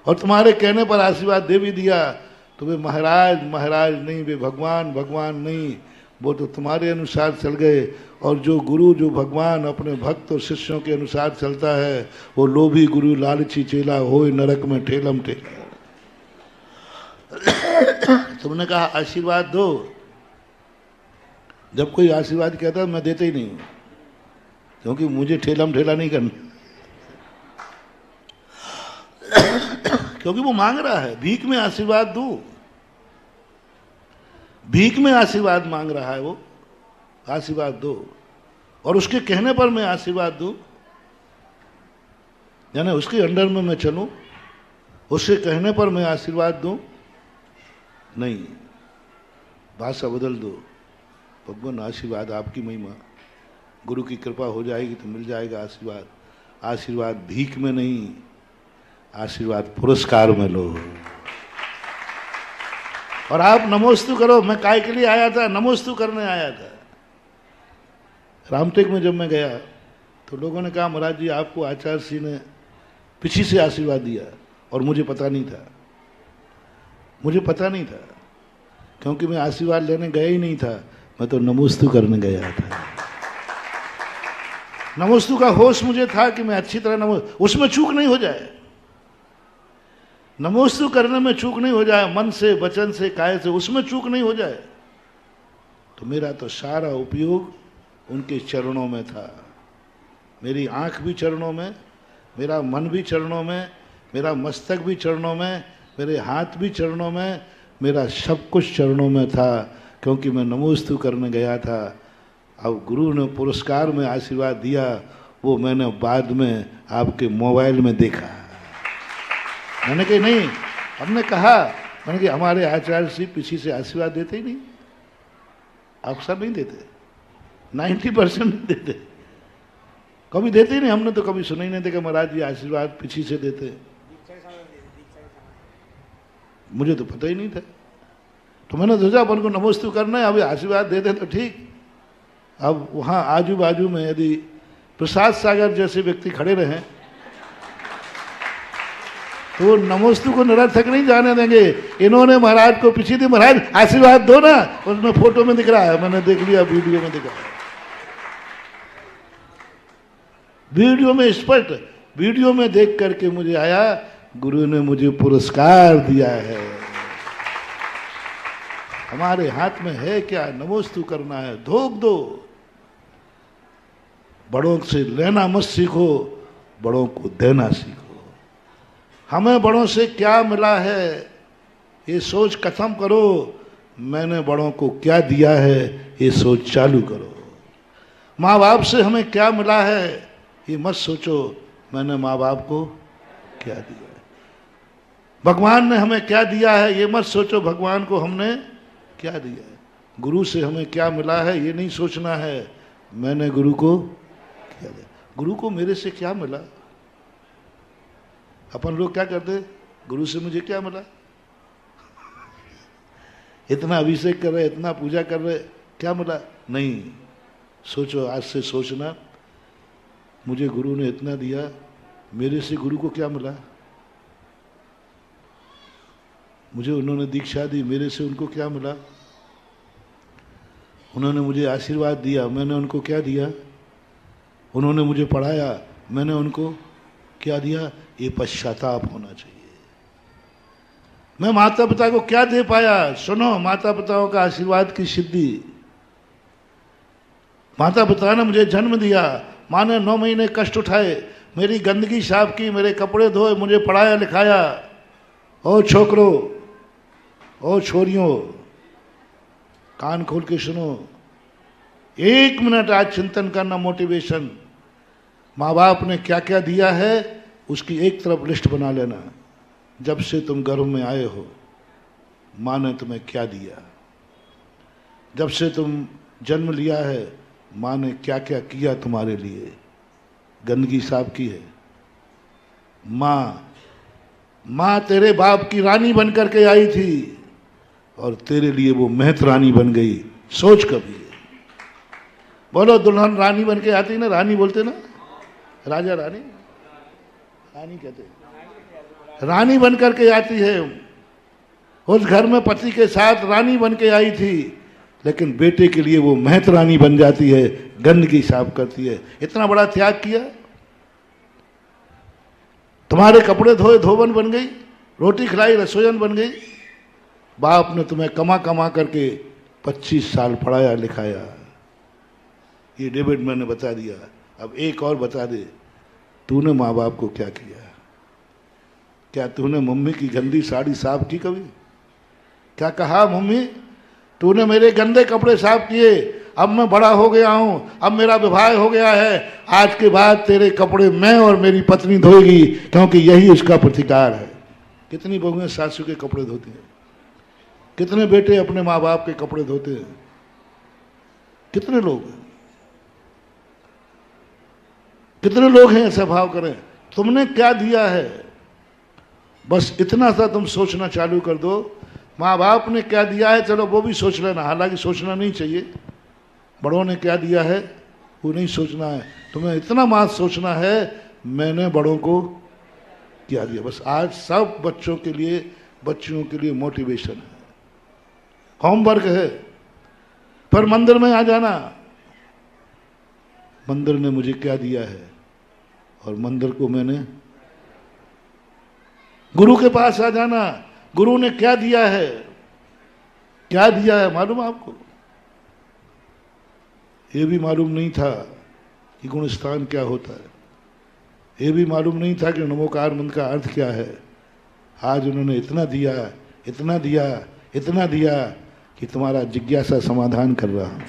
और तुम्हारे कहने पर आशीर्वाद दे भी दिया तो वे महाराज महाराज नहीं, वे भगवान भगवान नहीं, वो तो तुम्हारे अनुसार चल गए। और जो गुरु, जो भगवान अपने भक्त और शिष्यों के अनुसार चलता है, वो लोभी गुरु लालची चेला होए नरक में ठेलम ठेला। तुमने कहा आशीर्वाद दो, जब कोई आशीर्वाद कहता है मैं देते ही नहीं हूं, क्योंकि मुझे ठेलम ठेला नहीं करना। क्योंकि वो मांग रहा है, भीख में आशीर्वाद दो, भीख में आशीर्वाद मांग रहा है वो। आशीर्वाद दो, और उसके कहने पर मैं आशीर्वाद दूं, यानी उसके अंडर में मैं चलूं, उसके कहने पर मैं आशीर्वाद दूं? नहीं, भाषा बदल दो। भगवान आशीर्वाद आपकी महिमा, गुरु की कृपा हो जाएगी तो मिल जाएगा आशीर्वाद। आशीर्वाद भीख में नहीं, आशीर्वाद पुरस्कार में लो। और आप नमोस्तु करो। मैं काय के लिए आया था? नमोस्तु करने आया था। रामटेक में जब मैं गया तो लोगों ने कहा महाराज जी आपको आचार्य सिंह ने पीछे से आशीर्वाद दिया, और मुझे पता नहीं था। मुझे पता नहीं था, क्योंकि मैं आशीर्वाद लेने गया ही नहीं था, मैं तो नमोस्तु करने गया था। नमोस्तु का होश मुझे था कि मैं अच्छी तरह उसमें चूक नहीं हो जाए। नमोस्तु करने में चूक नहीं हो जाए, मन से, वचन से, काया से, उसमें चूक नहीं हो जाए, तो मेरा तो सारा उपयोग उनके चरणों में था। मेरी आंख भी चरणों में, मेरा मन भी चरणों में, मेरा मस्तक भी चरणों में, मेरे हाथ भी चरणों में, मेरा सब कुछ चरणों में था, क्योंकि मैं नमोस्तु करने गया था। अब गुरु ने पुरस्कार में आशीर्वाद दिया, वो मैंने बाद में आपके मोबाइल में देखा। मैंने कहा नहीं, हमने कहा, मैंने कि हमारे आचार्य जी पीछे से आशीर्वाद देते ही नहीं, अक्सर नहीं देते, 90% नहीं देते, कभी देते ही नहीं। हमने तो कभी सुना ही नहीं था कि महाराज जी आशीर्वाद पीछे से देते। मुझे तो पता ही नहीं था, तो मैंने सोचा अपन को नमोस्तु करना है, अभी आशीर्वाद दे दे तो ठीक। अब वहाँ आजू बाजू में यदि प्रसाद सागर जैसे व्यक्ति खड़े रहें तो वो नमोस्तु को निरर्थक नहीं जाने देंगे। इन्होंने महाराज को पीछे दी, महाराज आशीर्वाद दो ना, उसमें फोटो में दिख रहा है, मैंने देख लिया, वीडियो में दिख रहा है, वीडियो में स्पष्ट, वीडियो में देख करके मुझे आया गुरु ने मुझे पुरस्कार दिया है। हमारे हाथ में है क्या? नमोस्तु करना है, धोख दो। बड़ों से लेना मत सीखो, बड़ों को देना सीखो। हमें बड़ों से क्या मिला है ये सोच खत्म करो, मैंने बड़ों को क्या दिया है ये सोच चालू करो। माँ बाप से हमें क्या मिला है ये मत सोचो, मैंने माँ बाप को क्या दिया है। भगवान ने हमें क्या दिया है ये मत सोचो, भगवान को हमने क्या दिया है। गुरु से हमें क्या मिला है ये नहीं सोचना है, मैंने गुरु को किया जाए। गुरु को मेरे से क्या मिला? अपन लोग क्या करते, गुरु से मुझे क्या मिला? इतना अभिषेक कर रहे, इतना पूजा कर रहे, क्या मिला? नहीं। सोचो, आज से सोचना, मुझे गुरु ने इतना दिया, मेरे से गुरु को क्या मिला? मुझे उन्होंने दीक्षा दी, मेरे से उनको क्या मिला? उन्होंने मुझे आशीर्वाद दिया, मैंने उनको क्या दिया? उन्होंने मुझे पढ़ाया, मैंने उनको क्या दिया? ये पश्चाताप होना चाहिए। मैं माता पिता को क्या दे पाया? सुनो, माता पिताओं का आशीर्वाद की सिद्धि। माता पिता ने मुझे जन्म दिया, माँ ने 9 महीने कष्ट उठाए, मेरी गंदगी साफ की, मेरे कपड़े धोए, मुझे पढ़ाया लिखाया। ओ छोकरों, ओ छोरियों, कान खोल के सुनो, 1 मिनट आज चिंतन करना, मोटिवेशन। माँ बाप ने क्या क्या दिया है उसकी एक तरफ लिस्ट बना लेना। जब से तुम गर्भ में आए हो, माँ ने तुम्हें क्या दिया? जब से तुम जन्म लिया है, माँ ने क्या क्या किया तुम्हारे लिए? गंदगी साफ की है माँ तेरे बाप की रानी बन करके आई थी और तेरे लिए वो महत रानी बन गई। सोच कभी, बोलो, दुल्हन रानी बन के आती ना, रानी बोलते ना, राजा रानी, रानी कहते, रानी बन करके आती है। उस घर में पति के साथ रानी बन के आई थी, लेकिन बेटे के लिए वो महत रानी बन जाती है, गंदगी साफ करती है। इतना बड़ा त्याग किया। तुम्हारे कपड़े धोए, धोबन बन गई, रोटी खिलाई, रसोईयन बन गई। बाप ने तुम्हें कमा कमा करके 25 साल पढ़ाया लिखाया। ये डेविड मैंने बता दिया। अब एक और बता दे, तूने माँ बाप को क्या किया? क्या तूने मम्मी की गंदी साड़ी साफ की कभी? क्या कहा, मम्मी तूने मेरे गंदे कपड़े साफ किए, अब मैं बड़ा हो गया हूं, अब मेरा विवाह हो गया है, आज के बाद तेरे कपड़े मैं और मेरी पत्नी धोएगी, क्योंकि यही उसका प्रतिकार है। कितनी बहुएं सासू के कपड़े धोती हैं? कितने बेटे अपने माँ बाप के कपड़े धोते हैं? कितने लोग हैं? कितने लोग हैं ऐसा भाव करें? तुमने क्या दिया है? बस इतना सा तुम सोचना चालू कर दो। माँ बाप ने क्या दिया है, चलो वो भी सोच लेना, हालांकि सोचना नहीं चाहिए। बड़ों ने क्या दिया है वो नहीं सोचना है, तुम्हें इतना मात्र सोचना है मैंने बड़ों को क्या दिया। बस आज सब बच्चों के लिए, बच्चियों के लिए मोटिवेशन है, होमवर्क है। पर मंदिर में आ जाना, मंदिर ने मुझे क्या दिया है और मंदिर को मैंने, गुरु के पास आ जाना, गुरु ने क्या दिया है, क्या दिया है मालूम आपको? ये भी मालूम नहीं था कि गुण स्थान क्या होता है। ये भी मालूम नहीं था कि नमोकार मंत्र का अर्थ क्या है। आज उन्होंने इतना दिया, इतना दिया, इतना दिया कि तुम्हारा जिज्ञासा समाधान कर रहा हूं।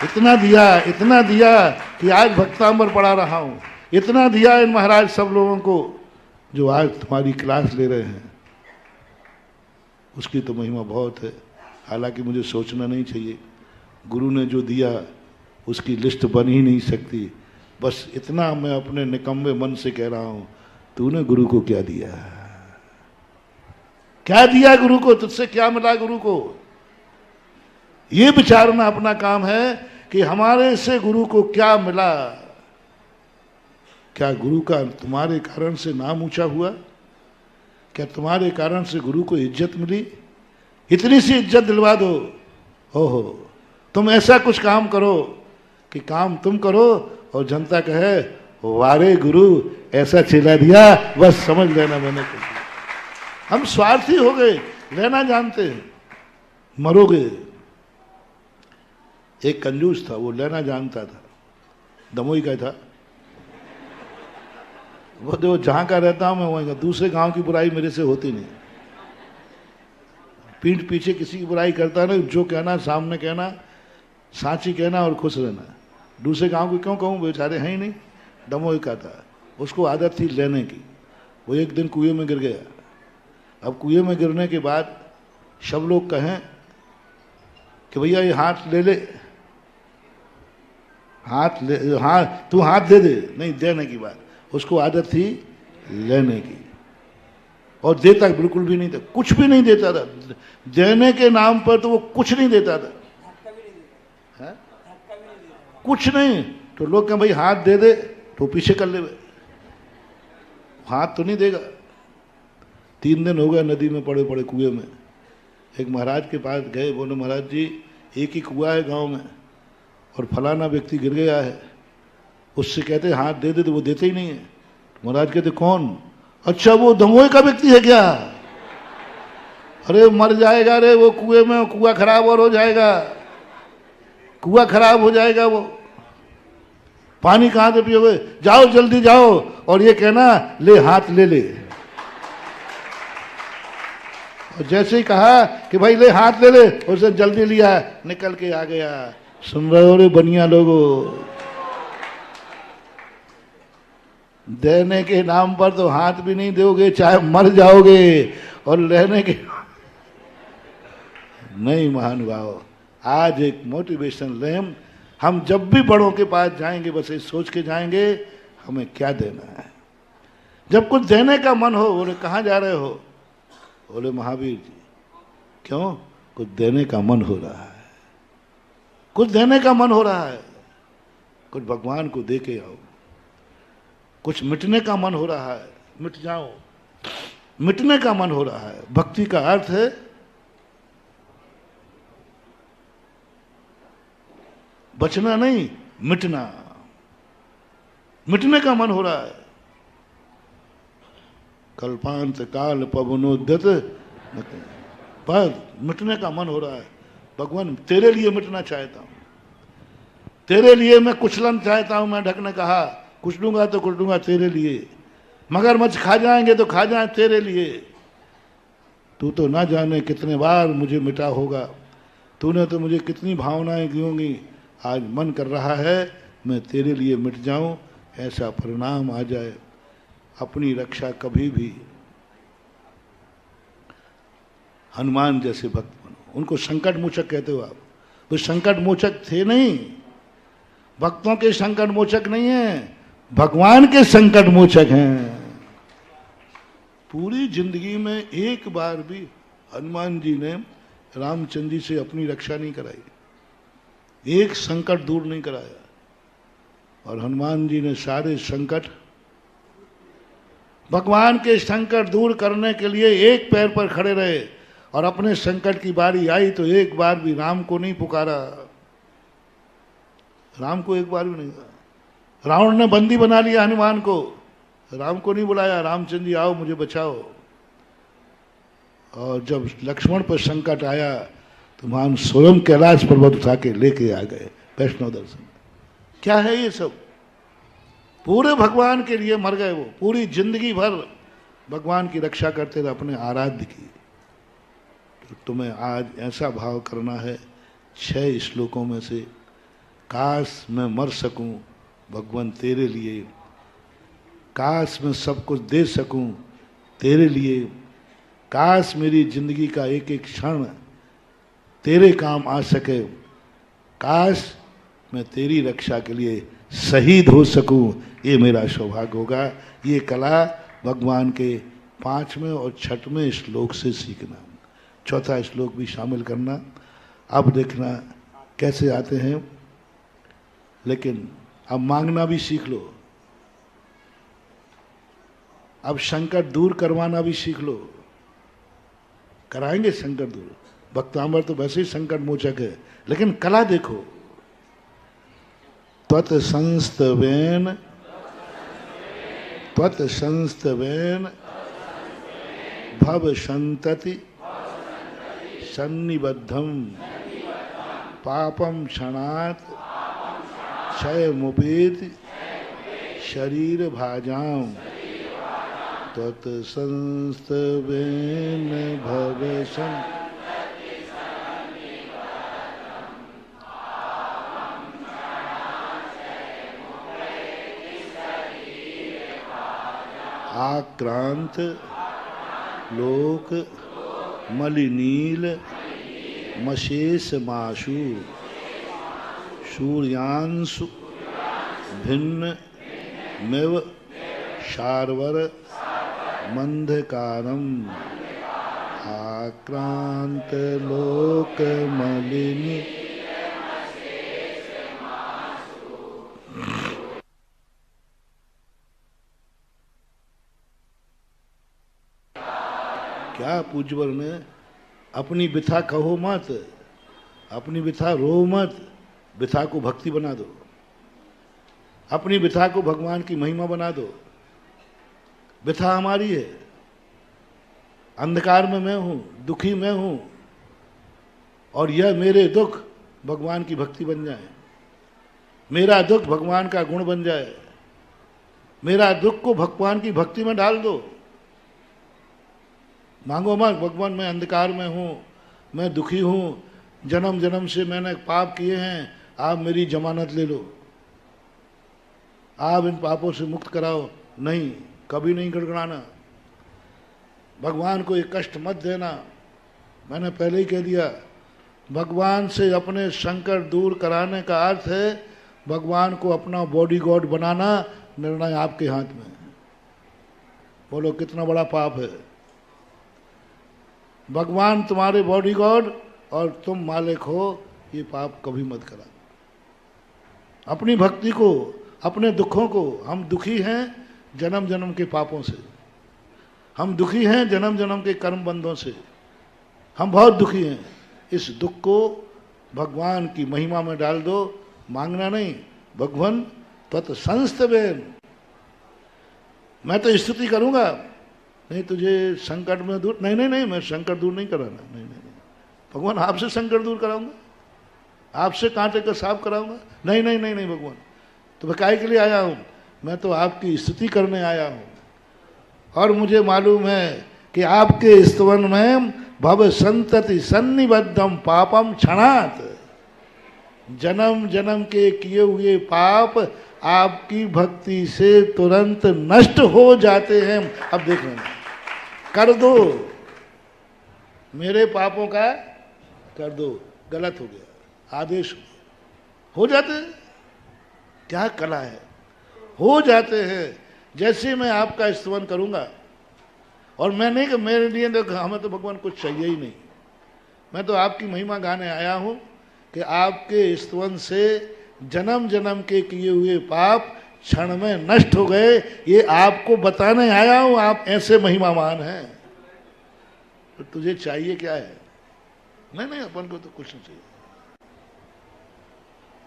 इतना दिया, इतना दिया कि आज भक्तांबर पढ़ा रहा हूं। इतना दिया इन महाराज सब लोगों को जो आज तुम्हारी क्लास ले रहे हैं। उसकी तो महिमा बहुत है, हालांकि मुझे सोचना नहीं चाहिए। गुरु ने जो दिया उसकी लिस्ट बन ही नहीं सकती। बस इतना मैं अपने निकम्मे मन से कह रहा हूं, तूने गुरु को क्या दिया? क्या दिया गुरु को? तुझसे क्या मिला गुरु को? ये विचारना अपना काम है कि हमारे से गुरु को क्या मिला। क्या गुरु का तुम्हारे कारण से नाम ऊंचा हुआ? क्या तुम्हारे कारण से गुरु को इज्जत मिली? इतनी सी इज्जत दिलवा दो। हो तुम ऐसा कुछ काम करो कि काम तुम करो और जनता कहे वारे गुरु ऐसा चिल्ला दिया, बस समझ लेना मैंने कर दिया। हम स्वार्थी हो गए, लेना जानते हैं, मरोगे। एक कंजूस था, वो लेना जानता था, दमोई का था। वो जो जहां का रहता हूं मैं वहीं का, दूसरे गांव की बुराई मेरे से होती नहीं। पीठ पीछे किसी की बुराई करता ना, जो कहना सामने कहना, साची कहना और खुश रहना। दूसरे गांव को क्यों कहूँ, बेचारे हैं ही नहीं। दमोई का था, उसको आदत थी लेने की। वो एक दिन कुएं में गिर गया। अब कुएं में गिरने के बाद सब लोग कहें कि भैया ये हाथ ले ले, हाथ ले, हाँ तू हाथ दे दे, नहीं देने की बात, उसको आदत थी लेने की, और देता बिल्कुल भी नहीं था, कुछ भी नहीं देता था। देने के नाम पर तो वो कुछ नहीं देता था, है? कुछ नहीं। तो लोग कहें भाई हाथ दे दे, तो पीछे कर ले, हाथ तो नहीं देगा। 3 दिन हो गए नदी में पड़े पड़े कुएं में। एक महाराज के पास गए, बोले महाराज जी एक ही कुआं है गांव में और फलाना व्यक्ति गिर गया है, उससे कहते हाथ दे दे, तो वो देते ही नहीं है। महाराज कहते कौन? अच्छा वो दमोह का व्यक्ति है क्या? अरे मर जाएगा रे वो कुएं में, कुआं खराब और हो जाएगा, कुआं खराब हो जाएगा, वो पानी कहाँ से पियोगे, जाओ जल्दी जाओ और ये कहना ले हाथ ले ले। और जैसे ही कहा कि भाई ले हाथ ले ले, उसे जल्दी लिया, निकल के आ गया। सुन रहे हो रे बनिया लोगों, देने के नाम पर तो हाथ भी नहीं दोगे, चाहे मर जाओगे, और लेने के नहीं। महानुभाव, आज एक मोटिवेशन लें, हम जब भी बड़ों के पास जाएंगे बस ये सोच के जाएंगे हमें क्या देना है। जब कुछ देने का मन हो, बोले कहाँ जा रहे हो? बोले महावीर जी। क्यों? कुछ देने का मन हो रहा है, कुछ देने का मन हो रहा है, कुछ भगवान को दे के आओ। कुछ मिटने का मन हो रहा है, मिट जाओ, मिटने का मन हो रहा है। भक्ति का अर्थ है बचना नहीं, मिटना। मिटने का मन हो रहा है। कल्पांत काल पवनोद्यत, पर मिटने का मन हो रहा है। भगवान तेरे लिए मिटना चाहता हूं, तेरे लिए मैं कुचलन चाहता हूं। मैं ढक ने कहा कुछ दूंगा तो कुछ दूंगा तेरे लिए, मगरमच्छ खा जाएंगे तो खा जाए तेरे लिए। तू तो ना जाने कितने बार मुझे मिटा होगा, तूने तो मुझे कितनी भावनाएं दी होंगी। आज मन कर रहा है मैं तेरे लिए मिट जाऊं, ऐसा परिणाम आ जाए। अपनी रक्षा कभी भी हनुमान जैसे भक्त बनो। उनको संकट मोचक कहते हो आप, तो संकट मोचक थे नहीं, भक्तों के संकट मोचक नहीं है, भगवान के संकट मोचक हैं। पूरी जिंदगी में एक बार भी हनुमान जी ने रामचंद्र जी से अपनी रक्षा नहीं कराई, एक संकट दूर नहीं कराया। और हनुमान जी ने सारे संकट, भगवान के संकट दूर करने के लिए एक पैर पर खड़े रहे, और अपने संकट की बारी आई तो एक बार भी राम को नहीं पुकारा, राम को एक बार भी नहीं। रावण ने बंदी बना लिया हनुमान को, राम को नहीं बुलाया, रामचंद्र जी आओ मुझे बचाओ। और जब लक्ष्मण पर संकट आया तो महान स्वयं कैलाश पर्वत उठा के लेके आ गए वैष्णव दर्शन। क्या है ये सब? पूरे भगवान के लिए मर गए वो, पूरी जिंदगी भर भगवान की रक्षा करते रहे, अपने आराध्य की। तो तुम्हें आज ऐसा भाव करना है 6 श्लोकों में से, काश मैं मर सकूं भगवान तेरे लिए, काश मैं सब कुछ दे सकूं तेरे लिए, काश मेरी जिंदगी का एक एक क्षण तेरे काम आ सके, काश मैं तेरी रक्षा के लिए शहीद हो सकूं, ये मेरा सौभाग्य होगा। ये कला भगवान के 5वें और 6वें श्लोक से सीखना, 4था श्लोक भी शामिल करना। अब देखना कैसे आते हैं, लेकिन अब मांगना भी सीख लो, अब संकट दूर करवाना भी सीख लो। कराएंगे संकट दूर, भक्तांबर तो वैसे ही संकट मोचक है, लेकिन कला देखो। त्वत् संस्तवेन भव संतति सन्निबद्धम पापम क्षणात् क्षयमुपेति शरीर भाजाम तत्संस्तवेन भवसं। आक्रांत लोक मलिनील मशेष माशु सूर्यांशु भिन्न मेव शार्वर मंधकारम आक्रांत लोक मलिनी। क्या पूज्यवर ने अपनी बिथा कहो मत, अपनी बिथा रो मत, बिथा को भक्ति बना दो, अपनी बिथा को भगवान की महिमा बना दो। बिथा हमारी है, अंधकार में मैं हूं, दुखी मैं हूं, और यह मेरे दुख भगवान की भक्ति बन जाए, मेरा दुख भगवान का गुण बन जाए, मेरा दुख को भगवान की भक्ति में डाल दो। मांगो मत भगवान मैं अंधकार में हूं, मैं दुखी हूं, जन्म जन्म से मैंने पाप किए हैं, आप मेरी जमानत ले लो, आप इन पापों से मुक्त कराओ। नहीं, कभी नहीं गड़गड़ाना, भगवान को ये कष्ट मत देना। मैंने पहले ही कह दिया, भगवान से अपने संकट दूर कराने का अर्थ है भगवान को अपना बॉडीगार्ड बनाना। निर्णय आपके हाथ में। बोलो कितना बड़ा पाप है। भगवान तुम्हारे बॉडीगार्ड और तुम मालिक हो, ये पाप कभी मत करा। अपनी भक्ति को, अपने दुखों को, हम दुखी हैं जन्म जन्म के पापों से, हम दुखी हैं जन्म जन्म के कर्म बंधों से, हम बहुत दुखी हैं। इस दुख को भगवान की महिमा में डाल दो। मांगना नहीं, भगवान तत् संस्तवेन, मैं तो स्तुति करूंगा, नहीं तुझे संकट में दूर, नहीं नहीं नहीं, मैं संकट दूर नहीं कराना, नहीं नहीं नहीं, भगवान आपसे संकट दूर कराऊंगा, आपसे कांटे का साफ कराऊंगा, नहीं नहीं नहीं नहीं भगवान, तो मैं काहे के लिए आया हूं? मैं तो आपकी स्तुति करने आया हूं, और मुझे मालूम है कि आपके स्तवन में भव संतति सन्निबद्धम पापम क्षणात, जन्म जन्म के किए हुए पाप आपकी भक्ति से तुरंत नष्ट हो जाते हैं। अब देख लेना, कर दो, मेरे पापों का कर दो। गलत हो गया, आदेश हो जाते हैं। क्या कला है, हो जाते हैं। जैसे मैं आपका स्तवन करूंगा, और मैं नहीं कि मेरे लिए तो हमें तो भगवान कुछ चाहिए ही नहीं, मैं तो आपकी महिमा गाने आया हूं कि आपके स्तवन से जन्म जन्म के किए हुए पाप क्षण में नष्ट हो गए, ये आपको बताने आया हूं। आप ऐसे महिमावान हैं, तो तुझे चाहिए क्या है? नहीं नहीं, अपन को तो कुछ नहीं चाहिए,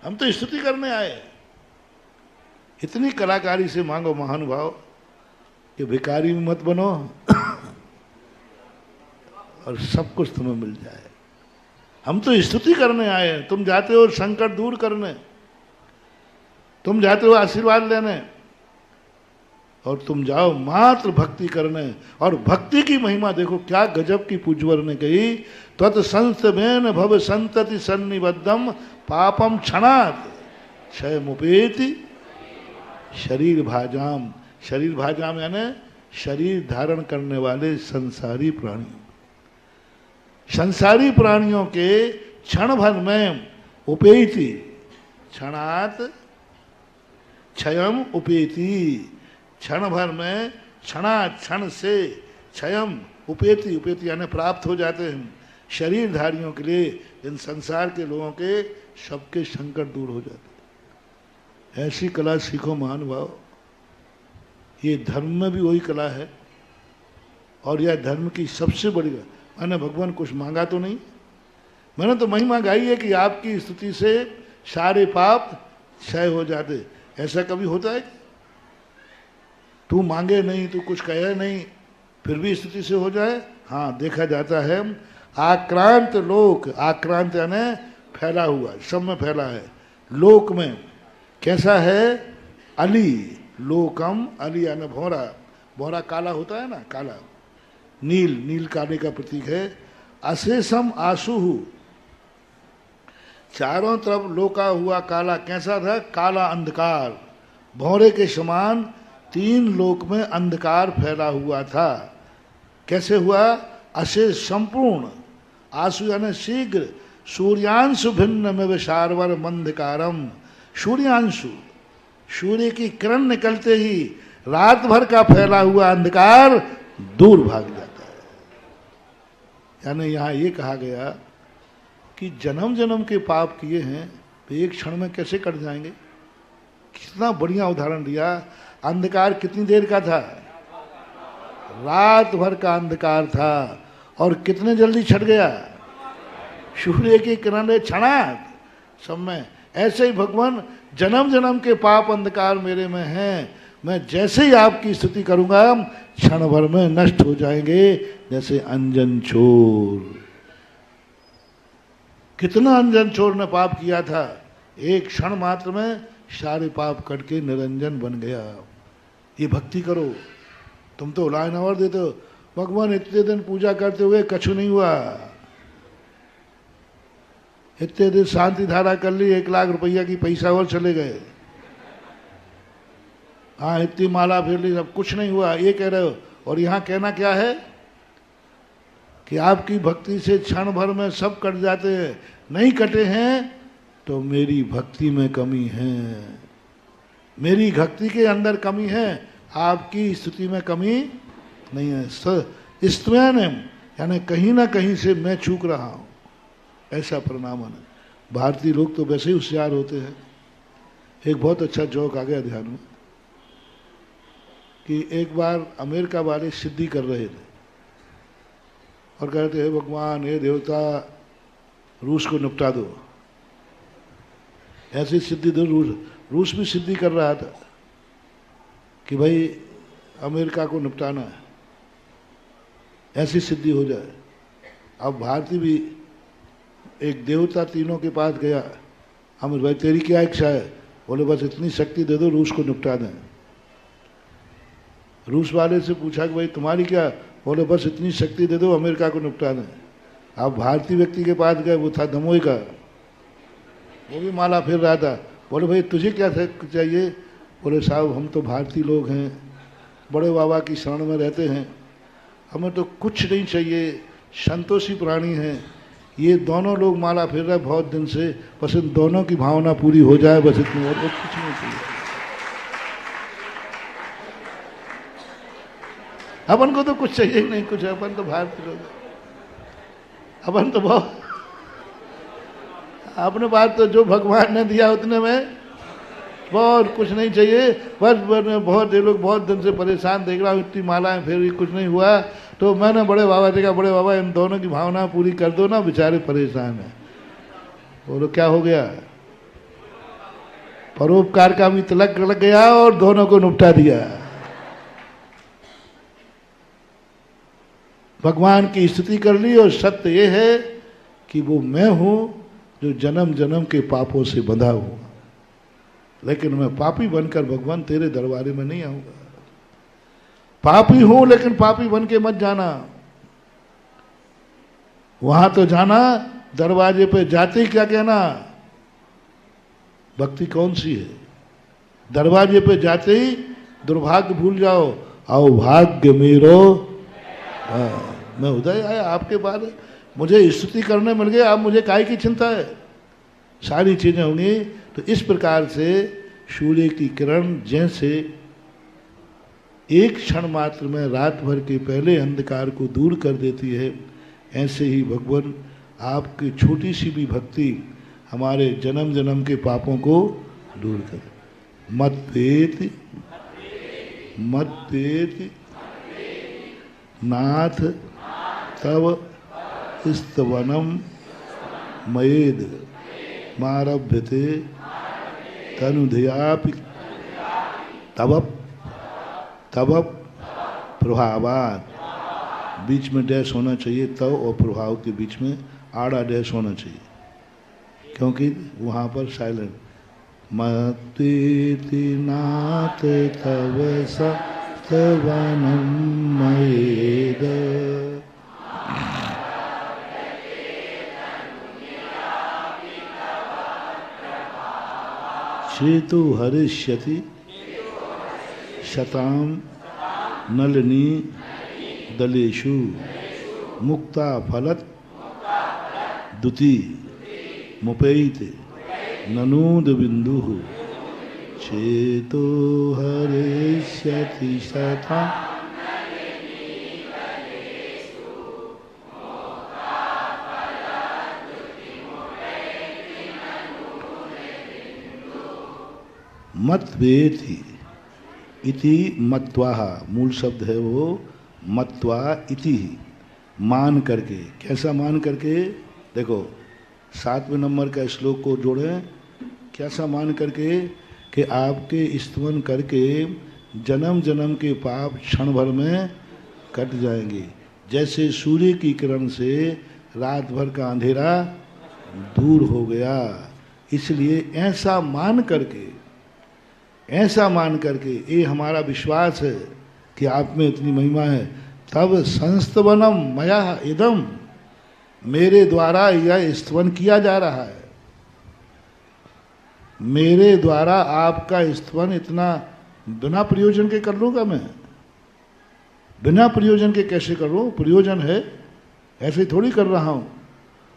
हम तो स्तुति करने आए। इतनी कलाकारी से मांगो महानुभाव कि भिखारी मत बनो और सब कुछ तुम्हें मिल जाए। हम तो स्तुति करने आए हैं, तुम जाते हो संकट दूर करने, तुम जाते हो आशीर्वाद लेने, और तुम जाओ मात्र भक्ति करने। और भक्ति की महिमा देखो क्या गजब की पूज्यवर ने कही, तत्संस्थमेन भव संतति सन्निबद्धम पापम क्षणात् क्षयमुपेति शरीर भाजाम। शरीर भाजाम यानी शरीर धारण करने वाले संसारी प्राणी, संसारी प्राणियों के क्षण भर में उपेति, क्षणात् क्षयम उपेति, क्षण भर में, क्षणात् क्षण से, क्षयम उपेति, उपेति यानी प्राप्त हो जाते हैं। शरीरधारियों के लिए, इन संसार के लोगों के सबके संकट दूर हो जाते हैं। ऐसी कला सीखो महानुभाव। ये धर्म में भी वही कला है, और यह धर्म की सबसे बड़ी। मैंने भगवान कुछ मांगा तो नहीं, मैंने तो महिमा गाई है कि आपकी स्तुति से सारे पाप क्षय हो जाते। ऐसा कभी होता है? तू मांगे नहीं, तू कुछ कहे नहीं, फिर भी स्तुति से हो जाए? हाँ, देखा जाता है। आक्रांत लोक, आक्रांत यानी फैला हुआ, सब में फैला है। लोक में कैसा है? अली, लोकम, अली यानी भौरा। भौरा काला होता है ना, काला, नील, नील काले का प्रतीक है। अशेषम आशुहु, चारों तरफ लोका हुआ काला। कैसा था? काला अंधकार, भौरे के समान तीन लोक में अंधकार फैला हुआ था। कैसे हुआ? अशेष, संपूर्ण, आशु यानी शीघ्र, सूर्यांशु भिन्न में विशारवर मंधकारम। सूर्यांशु सूर्य की किरण निकलते ही रात भर का फैला हुआ अंधकार दूर भाग जाता है। यानी यहां ये कहा गया कि जन्म जन्म के पाप किए हैं तो एक क्षण में कैसे कट जाएंगे। कितना बढ़िया उदाहरण दिया। अंधकार कितनी देर का था? रात भर का अंधकार था और कितने जल्दी छट गया? सूर्य की किरण क्षणात सब में। ऐसे ही भगवान जन्म जन्म के पाप अंधकार मेरे में हैं, मैं जैसे ही आपकी स्तुति करूंगा क्षण भर में नष्ट हो जाएंगे, जैसे अंजन चोर। कितना अंजन चोर ने पाप किया था, एक क्षण मात्र में सारे पाप कट के निरंजन बन गया। ये भक्ति करो। तुम तो लाइन आवर देते हो, भगवान इतने दिन पूजा करते हुए कछु नहीं हुआ, इतने दिन शांति धारा कर ली, 1 लाख रुपया की पैसा और चले गए, हाँ इतनी माला फेर ली, सब कुछ नहीं हुआ, ये कह रहे हो। और यहाँ कहना क्या है कि आपकी भक्ति से क्षण भर में सब कट जाते हैं। नहीं कटे हैं तो मेरी भक्ति में कमी है, मेरी भक्ति के अंदर कमी है, आपकी स्तुति में कमी नहीं है। स्तुयन यानी कहीं ना कहीं से मैं चूक रहा हूँ, ऐसा परिणाम है। भारतीय लोग तो वैसे ही होशियार होते हैं। एक बहुत अच्छा जोक आ गया ध्यान में कि एक बार अमेरिका वाले सिद्धि कर रहे थे और कहते हे भगवान, हे देवता, रूस को निपटा दो। ऐसी सिद्धि दो। रूस भी सिद्धि कर रहा था कि भाई अमेरिका को निपटाना है, ऐसी सिद्धि हो जाए। अब भारतीय भी एक देवता तीनों के पास गया, अमिर भाई तेरी क्या इच्छा है? बोले बस इतनी शक्ति दे दो रूस को निपटा दें। रूस वाले से पूछा कि भाई तुम्हारी क्या? बोले बस इतनी शक्ति दे दो अमेरिका को निपटा दें। अब भारतीय व्यक्ति के पास गए, वो था दमोई का, वो भी माला फेर रहा था। बोले भाई तुझे क्या चाहिए? बोले साहब हम तो भारतीय लोग हैं, बड़े बाबा की शरण में रहते हैं, हमें तो कुछ नहीं चाहिए, संतोषी प्राणी हैं। ये दोनों लोग माला फेर रहे बहुत दिन से, बस इन दोनों की भावना पूरी हो जाए, बस इतनी, और कुछ नहीं चाहिए। अपन को तो कुछ चाहिए ही नहीं, कुछ, अपन तो भारतीय लोग, अपन तो बहुत अपने बात तो जो भगवान ने दिया उतने में बहुत, कुछ नहीं चाहिए। बस बहुत ये लोग बहुत दिन से परेशान देख रहा हूँ, इतनी मालाएं फिर भी कुछ नहीं हुआ, तो मैंने बड़े बाबा से कहा, बड़े बाबा इन दोनों की भावना पूरी कर दो ना, बेचारे परेशान हैं। बोलो क्या हो गया? परोपकार का भी तिलक लग गया और दोनों को निपटा दिया। भगवान की स्तुति कर ली और सत्य ये है कि वो मैं हूं जो जन्म जन्म के पापों से बंधा हूं, लेकिन मैं पापी बनकर भगवान तेरे दरबार में नहीं आऊंगा। पापी हूं लेकिन पापी बन के मत जाना। वहां तो जाना, दरवाजे पे जाते ही क्या कहना? भक्ति कौन सी है? दरवाजे पे जाते ही दुर्भाग्य भूल जाओ, आओ भाग्य मेरो, मैं उदय आया आपके पास, मुझे स्तुति करने मिल गए, अब मुझे काहे की चिंता है? सारी चीजें होंगी। तो इस प्रकार से सूर्य की किरण जैसे एक क्षण मात्र में रात भर के पहले अंधकार को दूर कर देती है, ऐसे ही भगवान आपकी छोटी सी भी भक्ति हमारे जन्म जन्म के पापों को दूर कर। मत पेति मत पेति नाथ तव स्तवनम मयेद मारभ्यते तनुधयापि तव प्रभावात। बीच में डैश होना चाहिए, तव और प्रभाव के बीच में आड़ा डैश होना चाहिए, क्योंकि वहाँ पर साइलेंट। मतेति नाथ तव स्तवनम मयेद। चेतो हरिष्यति शताम नलिनी दलेषु मुक्ता फलत दुति मुपैत ननूद बिंदु चेतो हरिष्यति सता। मत्वेति इति मत्वाह, मूल शब्द है वो मत्वा इति, मान करके। कैसा मान करके? देखो 7वें नंबर का श्लोक को जोड़ें। कैसा मान करके? कि आपके स्तवन करके जन्म जन्म के पाप क्षण भर में कट जाएंगे, जैसे सूर्य की किरण से रात भर का अंधेरा दूर हो गया। इसलिए ऐसा मान करके, ऐसा मान करके, ये हमारा विश्वास है कि आप में इतनी महिमा है, तब संस्तवनम मया इदम, मेरे द्वारा यह स्तवन किया जा रहा है। मेरे द्वारा आपका स्तवन इतना बिना प्रयोजन के कर लूँगा मैं? बिना प्रयोजन के कैसे कर लूँ? प्रयोजन है, ऐसे थोड़ी कर रहा हूँ।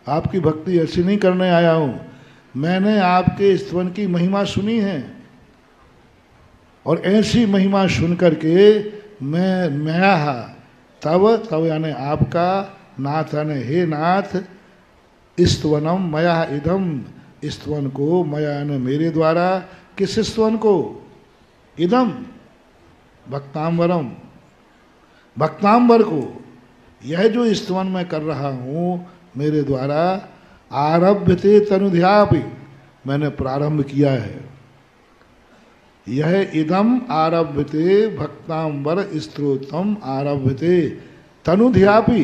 आपकी भक्ति ऐसी नहीं करने आया हूँ। मैंने आपके स्तवन की महिमा सुनी है और ऐसी महिमा सुन करके मैं तब यानी आपका, नाथ यानी हे नाथ, स्तवनम मया इदम, स्तवन को, मया यानी मेरे द्वारा। किस स्तवन को? इदम भक्तांबरम, भक्तांबर को। यह जो स्तवन मैं कर रहा हूँ मेरे द्वारा, आरभ्यते तनुध्यापि, मैंने प्रारंभ किया है। यह इदम आरभ्यते भक्तांबर स्तोत्रम आरभ्यते तनुध्यापि।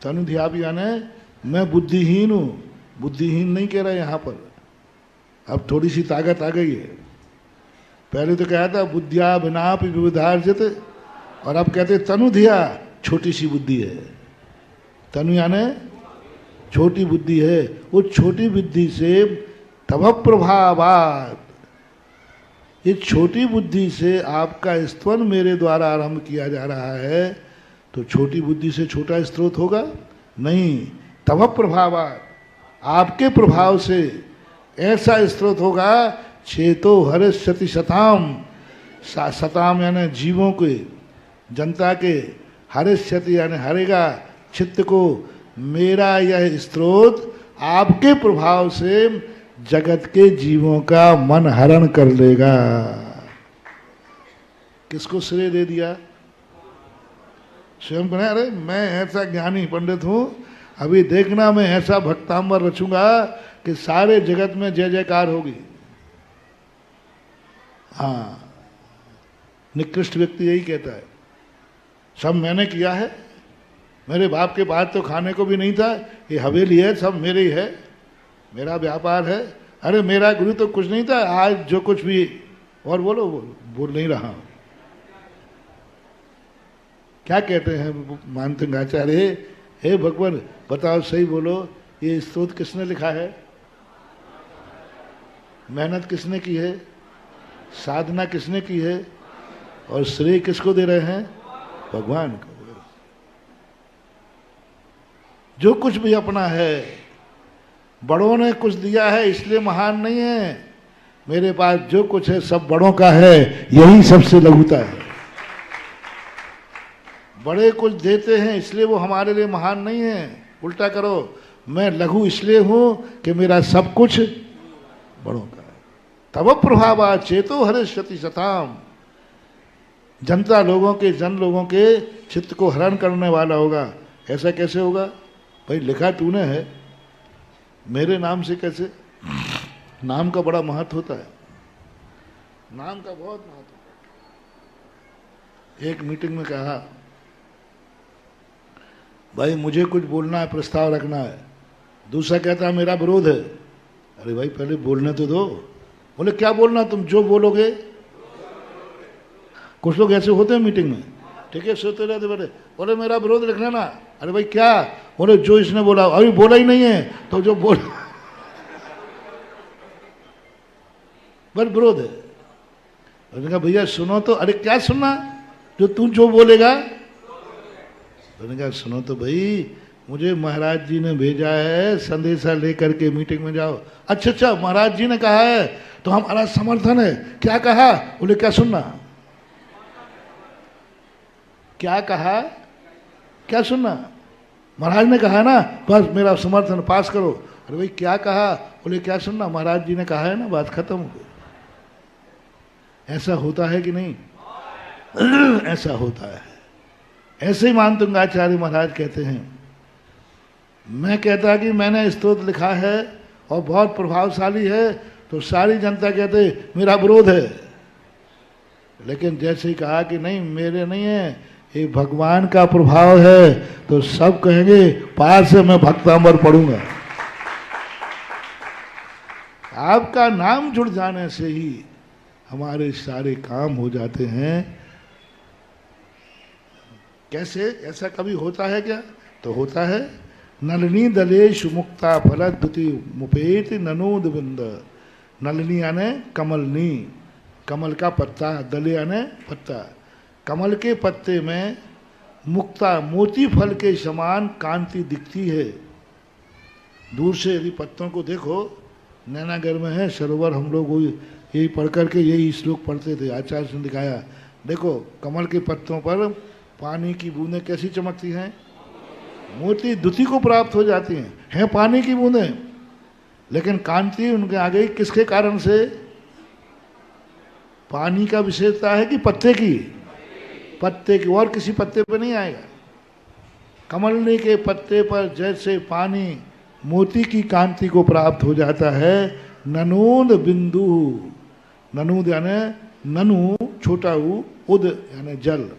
तनुध्यापि यानी मैं बुद्धिहीन हूँ। बुद्धिहीन नहीं कह रहा यहाँ पर, अब थोड़ी सी ताकत आ गई है। पहले तो कहा था बुद्धिया बिनापि विविधार्जित, और अब कहते तनुधिया, छोटी सी बुद्धि है। तनु यानी छोटी बुद्धि है। वो छोटी बुद्धि से तव प्रभावात, इस छोटी बुद्धि से आपका स्तवन मेरे द्वारा आरंभ किया जा रहा है, तो छोटी बुद्धि से छोटा स्त्रोत होगा नहीं। तव प्रभावात, आपके प्रभाव से ऐसा स्त्रोत होगा। चेतो हरिष्यति शताम, शताम यानी जीवों के, जनता के, हरिष्यति यानी हरेगा चित्त को। मेरा यह स्त्रोत आपके प्रभाव से जगत के जीवों का मन हरण कर लेगा। किसको श्रेय दे दिया? स्वयं कहना, अरे मैं ऐसा ज्ञानी पंडित हूं, अभी देखना मैं ऐसा भक्तांबर रचूंगा कि सारे जगत में जय जयकार होगी। हाँ, निकृष्ट व्यक्ति यही कहता है, सब मैंने किया है, मेरे बाप के बाद तो खाने को भी नहीं था, ये हवेली है, सब मेरे ही है, मेरा व्यापार है। अरे मेरा गुरु तो कुछ नहीं था, आज जो कुछ भी, और बोलो बोल नहीं रहा। क्या कहते हैं मानसिंहाचार्य, हे भगवान बताओ सही बोलो, ये स्तोत्र किसने लिखा है? मेहनत किसने की है? साधना किसने की है? और श्रेय किसको दे रहे हैं? भगवान को। जो कुछ भी अपना है, बड़ों ने कुछ दिया है इसलिए महान नहीं है। मेरे पास जो कुछ है सब बड़ों का है, यही सबसे लघुता है। बड़े कुछ देते हैं इसलिए वो हमारे लिए महान नहीं है। उल्टा करो, मैं लघु इसलिए हूं कि मेरा सब कुछ बड़ों का है। तब प्रभावा चेतो हरिष्यति शताम, जनता लोगों के, जन लोगों के चित्त को हरण करने वाला होगा। ऐसा कैसे होगा भाई? लिखा तूने है, मेरे नाम से कैसे? नाम का बड़ा महत्व होता है, नाम का बहुत महत्व होता है। एक मीटिंग में कहा, भाई मुझे कुछ बोलना है, प्रस्ताव रखना है। दूसरा कहता है मेरा विरोध है। अरे भाई पहले बोलने तो दो। बोले क्या बोलना? तुम जो बोलोगे। कुछ लोग ऐसे होते हैं मीटिंग में, ठीक है, सोते रहते बैठे, बोले मेरा विरोध लिख लेना। अरे भाई क्या? बोले जो इसने बोला। अभी बोला ही नहीं है तो जो बोल बस विरोध है। मैंने कहा भैया सुनो तो। अरे क्या सुनना? जो तू जो बोलेगा। मैंने कहा सुनो तो भाई, मुझे महाराज जी ने भेजा है संदेशा लेकर के मीटिंग में जाओ। अच्छा अच्छा, महाराज जी ने कहा है तो हमारा समर्थन है। क्या कहा? बोले क्या सुनना? क्या कहा? क्या सुनना? महाराज ने कहा ना, बस मेरा समर्थन पास करो। अरे भाई क्या कहा? बोले क्या सुनना? महाराज जी ने कहा है ना, बात खत्म हो गई। ऐसा होता है कि नहीं? ऐसा होता है। ऐसे ही मानतुंगाचार्य महाराज कहते हैं, मैं कहता कि मैंने स्तोत्र लिखा है और बहुत प्रभावशाली है, तो सारी जनता कहते मेरा विरोध है। लेकिन जैसे ही कहा कि नहीं मेरे नहीं है, ये भगवान का प्रभाव है, तो सब कहेंगे पार से मैं भक्तांबर पढ़ूंगा। आपका नाम जुड़ जाने से ही हमारे सारे काम हो जाते हैं। कैसे? ऐसा कभी होता है क्या? तो होता है। नलिनी दलेश मुक्ता फल द्युति मुपेत ननोद बिंद। नलिनी यानी कमलनी, कमल का पत्ता, दले यानी पत्ता। कमल के पत्ते में मुक्ता मोती फल के समान कांति दिखती है। दूर से यदि पत्तों को देखो, नैनागढ़ में है सरोवर, हम लोग यही पढ़ करके यही श्लोक पढ़ते थे, आचार्य ने दिखाया। देखो कमल के पत्तों पर पानी की बूंदें कैसी चमकती हैं, मोती द्युति को प्राप्त हो जाती हैं पानी की बूंदें, लेकिन कांति उनके आ गई किसके कारण से? पानी का विशेषता है कि पत्ते की? पत्ते की, और किसी पत्ते पर नहीं आएगा। कमलनी के पत्ते पर जैसे पानी मोती की कांति को प्राप्त हो जाता है, ननूद बिंदु, ननूद यानी ननु छोटा ऊ, उद यानी जल।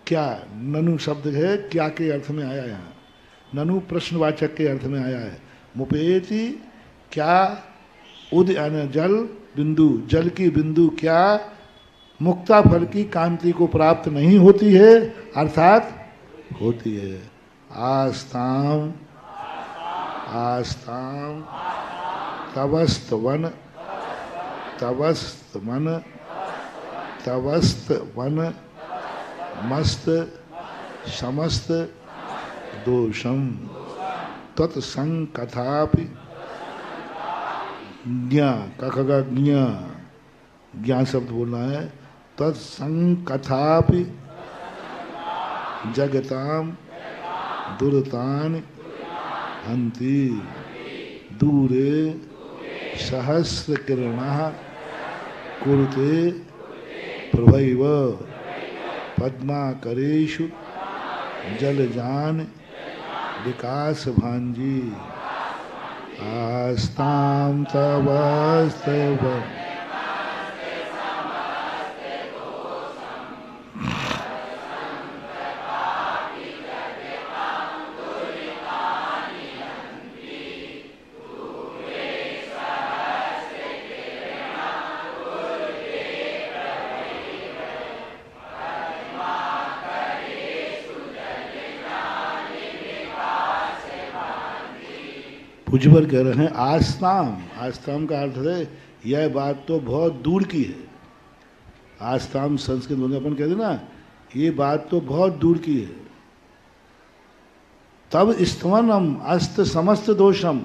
क्या ननु शब्द है, क्या के अर्थ में आया यहाँ? ननु प्रश्नवाचक के अर्थ में आया है। मुपेति क्या, उद यानी जल, बिंदु जल की बिंदु क्या मुक्ता फल की कांति को प्राप्त नहीं होती है, अर्थात होती है। आस्ताम आस्ताम तवस्त वन, तवस्त मन, तवस्त वन मस्त समस्त दोषम तत्संकथापि ज्ञा कखगा ज्ञा, ज्ञान शब्द बोलना है। तत्संकथापि जगताम दुर्तान हंति दूरे सहस्र किरणः कुरुते प्रभैव पद्माकरेषु जलजान विकास भांजी। आस्ताम तवस्तव भुजबल कह रहे हैं आस्ताम, आस्ताम का अर्थ है यह बात तो बहुत दूर की है। आस्ताम संस्कृत में अपन कहते ना, ये बात तो बहुत दूर की है। तब स्तवनम अस्त समस्त दोषम,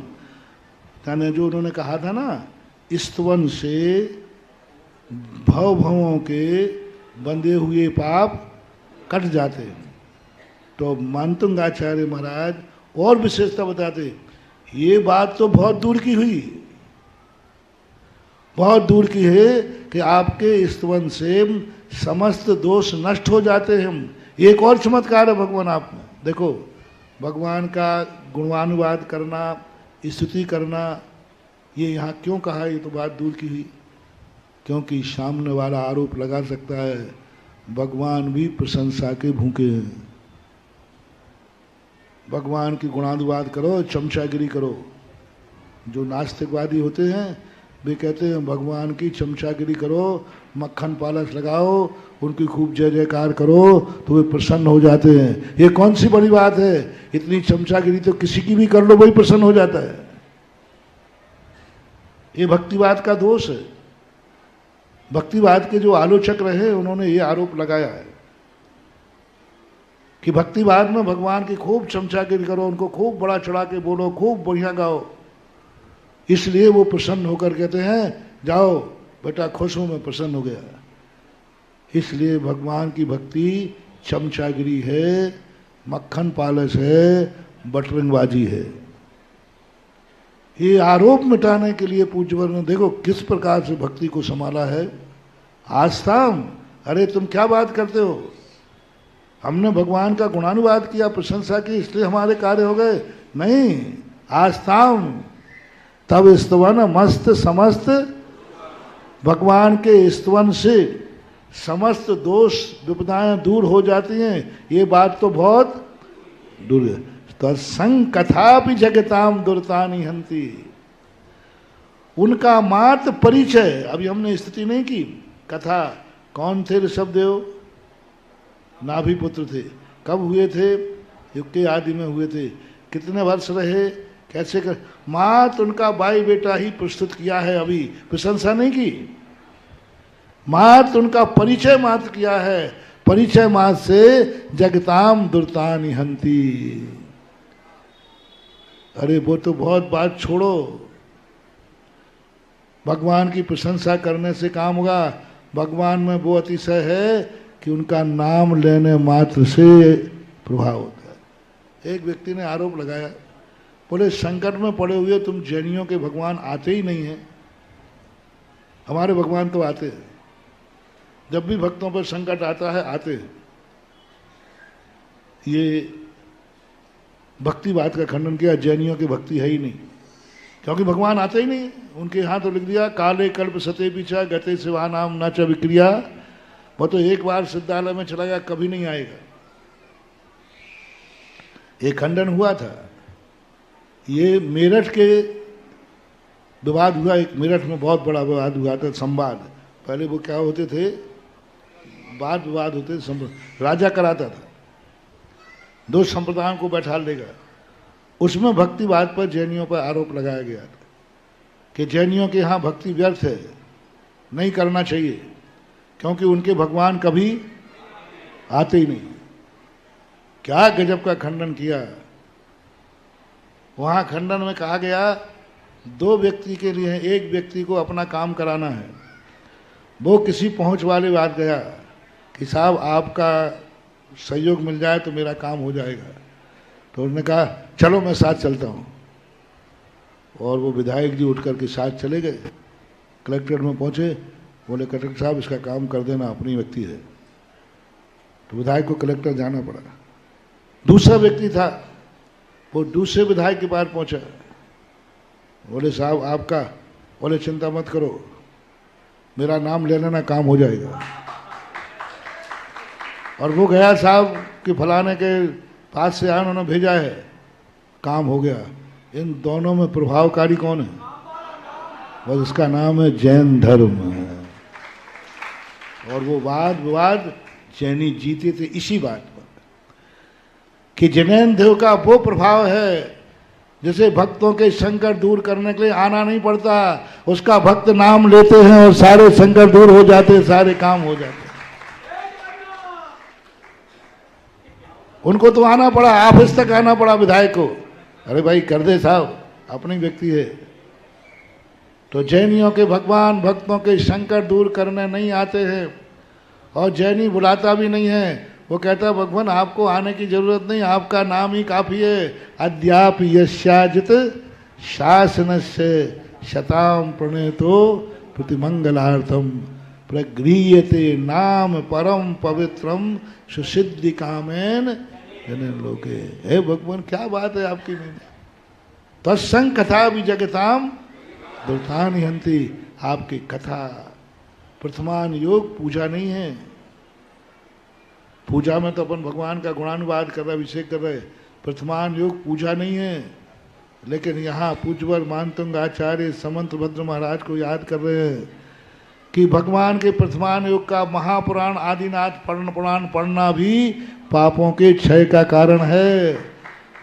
यानी जो उन्होंने कहा था ना, स्तवन से भवों के बंधे हुए पाप कट जाते हैं। तो मानतुंगाचार्य महाराज और विशेषता बताते, ये बात तो बहुत दूर की हुई, बहुत दूर की है कि आपके स्तवन से समस्त दोष नष्ट हो जाते हैं। एक और चमत्कार है भगवान आप में। देखो भगवान का गुणानुवाद करना, स्तुति करना, ये यहाँ क्यों कहा, ये तो बात दूर की हुई। क्योंकि सामने वाला आरोप लगा सकता है भगवान भी प्रशंसा के भूखे हैं। भगवान की गुणानुवाद करो, चमचागिरी करो। जो नास्तिकवादी होते हैं वे कहते हैं भगवान की चमचागिरी करो, मक्खन पालस लगाओ, उनकी खूब जय जयकार करो तो वे प्रसन्न हो जाते हैं। ये कौन सी बड़ी बात है, इतनी चमचागिरी तो किसी की भी कर लो वही प्रसन्न हो जाता है। ये भक्तिवाद का दोष है। भक्तिवाद के जो आलोचक रहे उन्होंने ये आरोप लगाया है। कि भक्ति भाव में भगवान की खूब चमचागिरी करो, उनको खूब बड़ा चढ़ा के बोलो, खूब बढ़िया गाओ। इसलिए वो प्रसन्न होकर कहते हैं जाओ बेटा खुश हूं, मैं प्रसन्न हो गया। इसलिए भगवान की भक्ति चमचागिरी है, मक्खन पालस है, बटरंगबाजी है। ये आरोप मिटाने के लिए पूज्यवर ने देखो किस प्रकार से भक्ति को संभाला है। आस्थाम, अरे तुम क्या बात करते हो, हमने भगवान का गुणानुवाद किया, प्रशंसा की, इसलिए हमारे कार्य हो गए? नहीं, आस्थाम तब स्तवन मस्त समस्त, भगवान के स्तवन से समस्त दोष विपदाएं दूर हो जाती हैं। ये बात तो बहुत दूर है। तो संग कथा भी जगताम दुर्तानी हंती, उनका मात्र परिचय, अभी हमने स्थिति नहीं की। कथा कौन थे ऋषभदेव? नाभि पुत्र थे। कब हुए थे? युग के आदि में हुए थे। कितने वर्ष रहे, कैसे कर, मात्र उनका भाई बेटा ही प्रस्तुत किया है, अभी प्रशंसा नहीं की। मात्र उनका परिचय मात्र किया है, परिचय मात्र से जगताम दुर्तानि हंती। अरे वो तो बहुत बात छोड़ो, भगवान की प्रशंसा करने से काम होगा। भगवान में वो अतिशय है कि उनका नाम लेने मात्र से प्रभाव होता है। एक व्यक्ति ने आरोप लगाया, बोले संकट में पड़े हुए तुम जैनियों के भगवान आते ही नहीं हैं, हमारे भगवान तो आते हैं, जब भी भक्तों पर संकट आता है आते हैं। ये भक्ति बात का खंडन किया, जैनियों की भक्ति है ही नहीं, क्योंकि भगवान आते ही नहीं। उनके यहाँ तो लिख दिया काले कल्प सते पीछा गते शिवा नाम न च विक्रिया। वो तो एक बार सिद्धालय में चला गया, कभी नहीं आएगा। एक खंडन हुआ था, ये मेरठ के विवाद हुआ, एक मेरठ में बहुत बड़ा विवाद हुआ था, संवाद। पहले वो क्या होते थे, वाद विवाद होते, राजा कराता था, दो संप्रदायों को बैठा लेगा। उसमें भक्तिवाद पर जैनियों पर आरोप लगाया गया था कि जैनियों के यहाँ भक्ति व्यर्थ है, नहीं करना चाहिए, क्योंकि उनके भगवान कभी आते ही नहीं। क्या गजब का खंडन किया। वहाँ खंडन में कहा गया दो व्यक्ति के लिए, एक व्यक्ति को अपना काम कराना है, वो किसी पहुँच वाले बात गया कि साहब आपका सहयोग मिल जाए तो मेरा काम हो जाएगा। तो उन्होंने कहा चलो मैं साथ चलता हूँ, और वो विधायक जी उठ कर के साथ चले गए। कलेक्ट्रेट में पहुँचे, बोले कलेक्टर साहब इसका काम कर देना, अपनी व्यक्ति है। तो विधायक को कलेक्टर जाना पड़ा। दूसरा व्यक्ति था, वो दूसरे विधायक के पास पहुँचा, बोले साहब आपका, बोले चिंता मत करो, मेरा नाम ले लेना, काम हो जाएगा। और वो गया साहब कि फलाने के पास से आया, उन्होंने भेजा है, काम हो गया। इन दोनों में प्रभावकारी कौन है? बस उसका नाम है जैन धर्म है। और वो वाद विवाद जैनी जीते थे इसी बात पर कि जैन देव का वो प्रभाव है जैसे भक्तों के संकट दूर करने के लिए आना नहीं पड़ता, उसका भक्त नाम लेते हैं और सारे संकट दूर हो जाते, सारे काम हो जाते। उनको तो आना पड़ा, ऑफिस तक आना पड़ा विधायक को, अरे भाई कर दे साहब, अपनी व्यक्ति है। तो जैनियों के भगवान भक्तों के संकट दूर करने नहीं आते हैं, और जैनी बुलाता भी नहीं है। वो कहता भगवान आपको आने की जरूरत नहीं, आपका नाम ही काफी है। अद्याप यस्याजित शासनस्य शताम प्रणेतो प्रतिमंगलार्थम प्रगृह्यते नाम परम पवित्रम सुसिद्धि कामेन जन लोके। हे भगवान क्या बात है आपकी में। तत्संग कथा भी जगताम दुर्तानि हंति। आपकी कथा प्रथमान योग पूजा नहीं है। पूजा में तो अपन भगवान का गुणानुवाद कर रहे, अभिषेक कर रहे, प्रथमान योग पूजा नहीं है। लेकिन यहाँ पूज्यवर मानतुंग आचार्य समंत भद्र महाराज को याद कर रहे हैं कि भगवान के प्रथमान योग का महापुराण आदिनाथ पुराण पढ़ना भी पापों के क्षय का कारण है।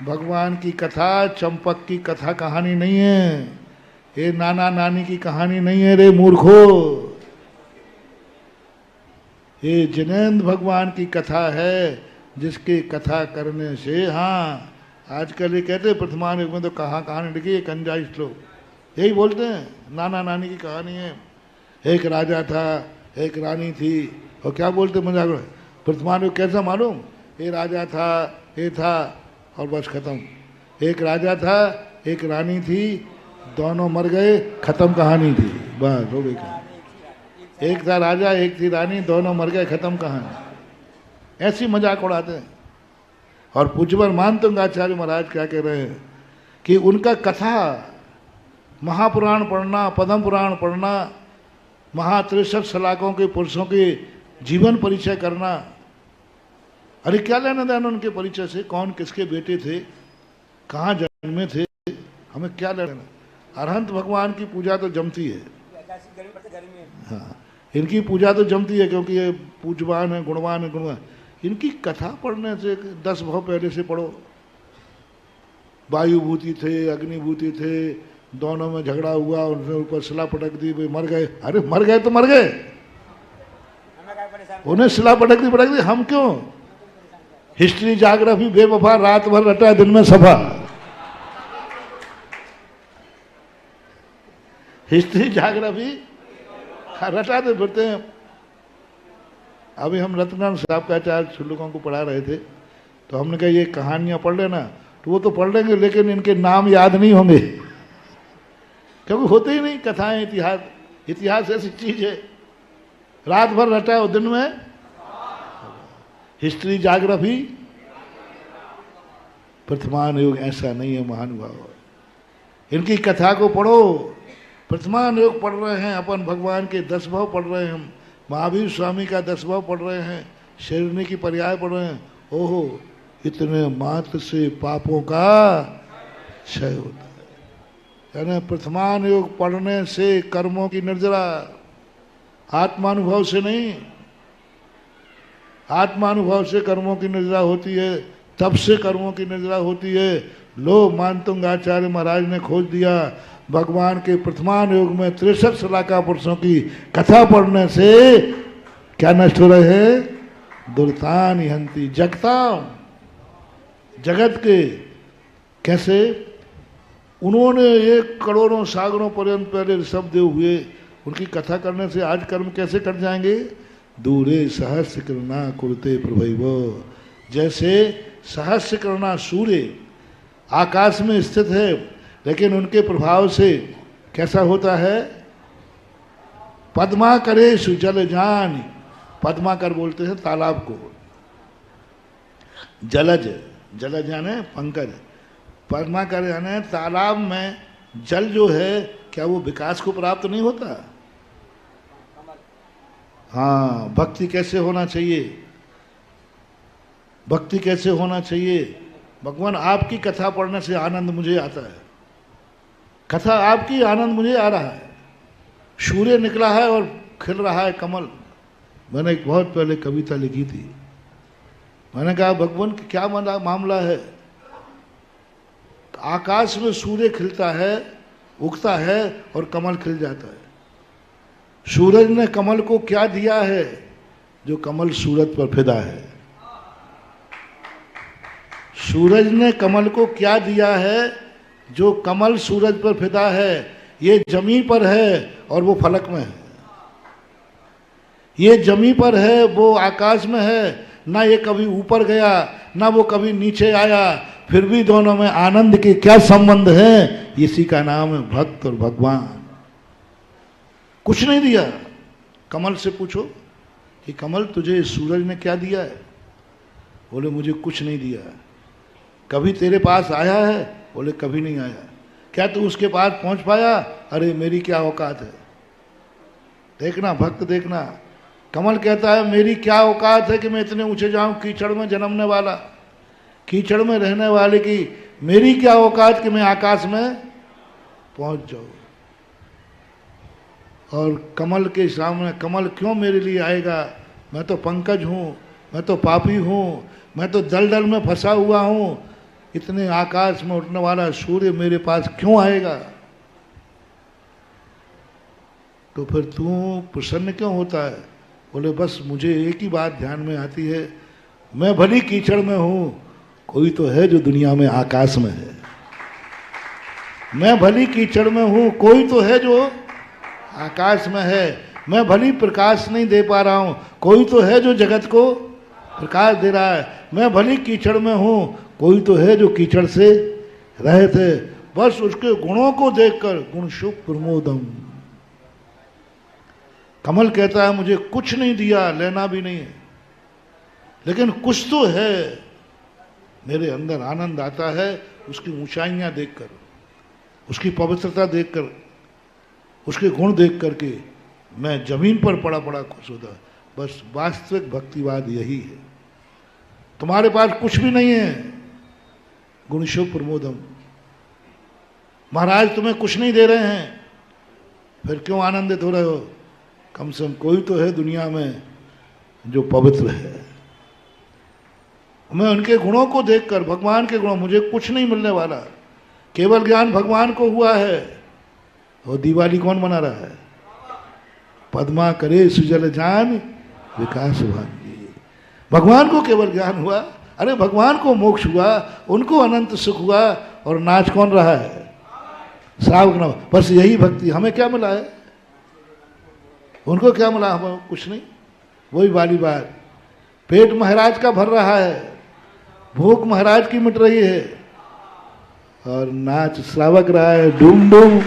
भगवान की कथा चंपक की कथा कहानी नहीं है, ये नाना नानी की कहानी नहीं है रे मूर्खो। ये जिनेंद्र भगवान की कथा है, जिसके कथा करने से, हाँ आजकल ये कहते हैं वर्तमान युग में तो कहानी लिखी है, कंजा श्लोक यही बोलते हैं, नाना नानी की कहानी है। एक राजा था, एक रानी थी, और क्या बोलते मजाक में, वर्तमान युग कैसा मालूम, ये राजा था, ये था, और बस खत्म। एक राजा था, एक रानी थी, दोनों मर गए, खत्म कहानी थी, बस हो गई कहानी। एक था राजा, एक थी रानी, दोनों मर गए, खत्म कहानी। ऐसी मजाक उड़ाते हैं। और पूज्यवर मानतंग आचार्य महाराज क्या कह रहे हैं कि उनका कथा, महापुराण पढ़ना, पद्म पुराण पढ़ना, 63 श्लोकों के पुरुषों के जीवन परिचय करना, अरे क्या लेना देना उनके परिचय से, कौन किसके बेटे थे, कहाँ जन्मे थे, हमें क्या लेना। अरहंत भगवान की पूजा तो जमती है, हाँ इनकी पूजा तो जमती है, क्योंकि ये पूजवान है, गुणवान है, गुणवान। इनकी कथा पढ़ने से 10 भाव पहले से पढ़ो। वायुभूति थे, अग्निभूति थे, दोनों में झगड़ा हुआ, उनसे ऊपर शिला पटक दी, वे मर गए। अरे मर गए तो मर गए, उन्हें शिला पटक दी, हम क्यों। हिस्ट्री जाग्राफी बेवफा, रात भर रटा दिन में सफा। हिस्ट्री जाग्राफी रटाते फिरते हैं। अभी हम रत्नानंद साहब का आचार्य श्लोकों को पढ़ा रहे थे, तो हमने कहा ये कहानियां पढ़ लेना, तो वो तो पढ़ लेंगे लेकिन इनके नाम याद नहीं होंगे, क्योंकि होते ही नहीं कथाएं, इतिहास। इतिहास ऐसी चीज है, रात भर रटा हो, दिन में हिस्ट्री जाग्राफी। वर्तमान युग ऐसा नहीं है महानुभाव, इनकी कथा को पढ़ो। वर्तमान युग पढ़ रहे हैं, अपन भगवान के 10 भाव पढ़ रहे हैं, हम महावीर स्वामी का 10 भाव पढ़ रहे हैं, शेरनी की पर्याय पढ़ रहे हैं। ओहो, इतने मात्र से पापों का क्षय होता है। यानी वर्तमान युग पढ़ने से कर्मों की निर्जरा, आत्मानुभव से नहीं, आत्मानुभव से कर्मों की निर्जरा होती है, तब से कर्मों की निर्जरा होती है। लो मानतुंग आचार्य महाराज ने खोज दिया, भगवान के वर्तमान युग में 63 श्लोका पुरुषों की कथा पढ़ने से क्या नष्ट हो रहे हैं, दुर्तानि हंति जगताम, जगत के। कैसे उन्होंने 1 करोड़ों सागरों पर्यंत पहले ऋषभ देव हुए, उनकी कथा करने से आज कर्म कैसे कट जाएंगे। दूरे सहस्र किरणा कुरुते प्रभैव, जैसे सहस्र किरणा सूर्य आकाश में स्थित है, लेकिन उनके प्रभाव से कैसा होता है, पद्माकरेषु जल जान, पद्माकर बोलते हैं तालाब को, जलज, जलज यानी पंकज, पद्माकर यानी तालाब में जल जो है, क्या वो विकास को प्राप्त नहीं होता। हाँ, भक्ति कैसे होना चाहिए, भक्ति कैसे होना चाहिए। भगवान आपकी कथा पढ़ने से आनंद मुझे आता है, कथा आपकी आनंद मुझे आ रहा है। सूर्य निकला है और खिल रहा है कमल। मैंने एक बहुत पहले कविता लिखी थी, मैंने कहा भगवान क्या मामला है, आकाश में सूर्य खिलता है, उगता है और कमल खिल जाता है। सूरज ने कमल को क्या दिया है, जो कमल सूरज पर फिदा है। सूरज ने कमल को क्या दिया है, जो कमल सूरज पर फिदा है। ये जमी पर है और वो फलक में है, ये जमी पर है, वो आकाश में है। ना ये कभी ऊपर गया, ना वो कभी नीचे आया, फिर भी दोनों में आनंद के क्या संबंध है। इसी का नाम है भक्त और भगवान। कुछ नहीं दिया। कमल से पूछो कि कमल तुझे सूरज ने क्या दिया है, बोले मुझे कुछ नहीं दिया। कभी तेरे पास आया है, बोले कभी नहीं आया। क्या तू उसके पास पहुंच पाया, अरे मेरी क्या औकात है। देखना भक्त, देखना कमल कहता है मेरी क्या औकात है कि मैं इतने ऊंचे जाऊं, कीचड़ में जन्मने वाला, कीचड़ में रहने वाले की मेरी क्या औकात कि मैं आकाश में पहुंच जाऊं। और कमल के सामने कमल क्यों मेरे लिए आएगा, मैं तो पंकज हूं, मैं तो पापी हूं, मैं तो दलदल में फंसा हुआ हूं, इतने आकाश में उठने वाला सूर्य मेरे पास क्यों आएगा। तो फिर तू प्रसन्न क्यों होता है, बोले बस मुझे एक ही बात ध्यान में आती है, मैं भली कीचड़ में हूं, कोई तो है जो दुनिया में आकाश में है। मैं भली कीचड़ में हूं, कोई तो है जो आकाश में है। मैं भली प्रकाश नहीं दे पा रहा हूं, कोई तो है जो जगत को प्रकाश दे रहा है। मैं भली कीचड़ में हूं, कोई तो है जो कीचड़ से रहित है। बस उसके गुणों को देखकर गुण शुभ प्रमोदम। कमल कहता है मुझे कुछ नहीं दिया, लेना भी नहीं है, लेकिन कुछ तो है। मेरे अंदर आनंद आता है उसकी ऊंचाइयां देखकर, उसकी पवित्रता देखकर, उसके गुण देख करके मैं जमीन पर पड़ा पड़ा खुश होता। बस वास्तविक भक्तिवाद यही है। तुम्हारे पास कुछ भी नहीं है, गुणशो प्रमोदम। महाराज तुम्हें कुछ नहीं दे रहे हैं, फिर क्यों आनंदित हो रहे हो? कम से कम कोई तो है दुनिया में जो पवित्र है। मैं उनके गुणों को देखकर, भगवान के गुणों, मुझे कुछ नहीं मिलने वाला, केवल ज्ञान भगवान को हुआ है। और दिवाली कौन मना रहा है? पद्मा करे सुजल जान विकास भांगी। भगवान को केवल ज्ञान हुआ, अरे भगवान को मोक्ष हुआ, उनको अनंत सुख हुआ, और नाच कौन रहा है? श्रावक न। बस यही भक्ति। हमें क्या मिला है? उनको क्या मिला? हमें कुछ नहीं। वही वाली बात, पेट महाराज का भर रहा है, भूख महाराज की मिट रही है, और नाच श्रावक रहा है, डूम डूम।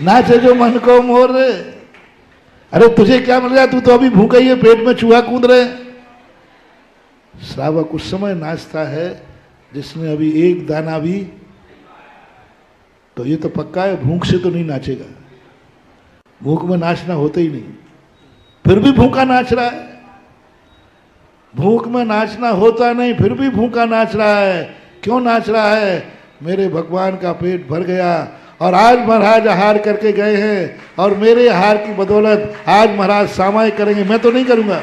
नाच है जो मन को मोर रहे। अरे तुझे क्या मिल रहा? तू तो अभी भूखा ही है, पेट में चूहा कूद रहे। श्रावक उस समय नाचता है जिसने अभी एक दाना भी, तो ये तो पक्का है भूख से तो नहीं नाचेगा। भूख में नाचना होता ही नहीं, फिर भी भूखा नाच रहा है। भूख में नाचना होता नहीं, फिर भी भूखा नाच रहा है। क्यों नाच रहा है? मेरे भगवान का पेट भर गया, और आज महाराज आहार करके गए हैं, और मेरे आहार की बदौलत आज महाराज सामायिक करेंगे। मैं तो नहीं करूँगा।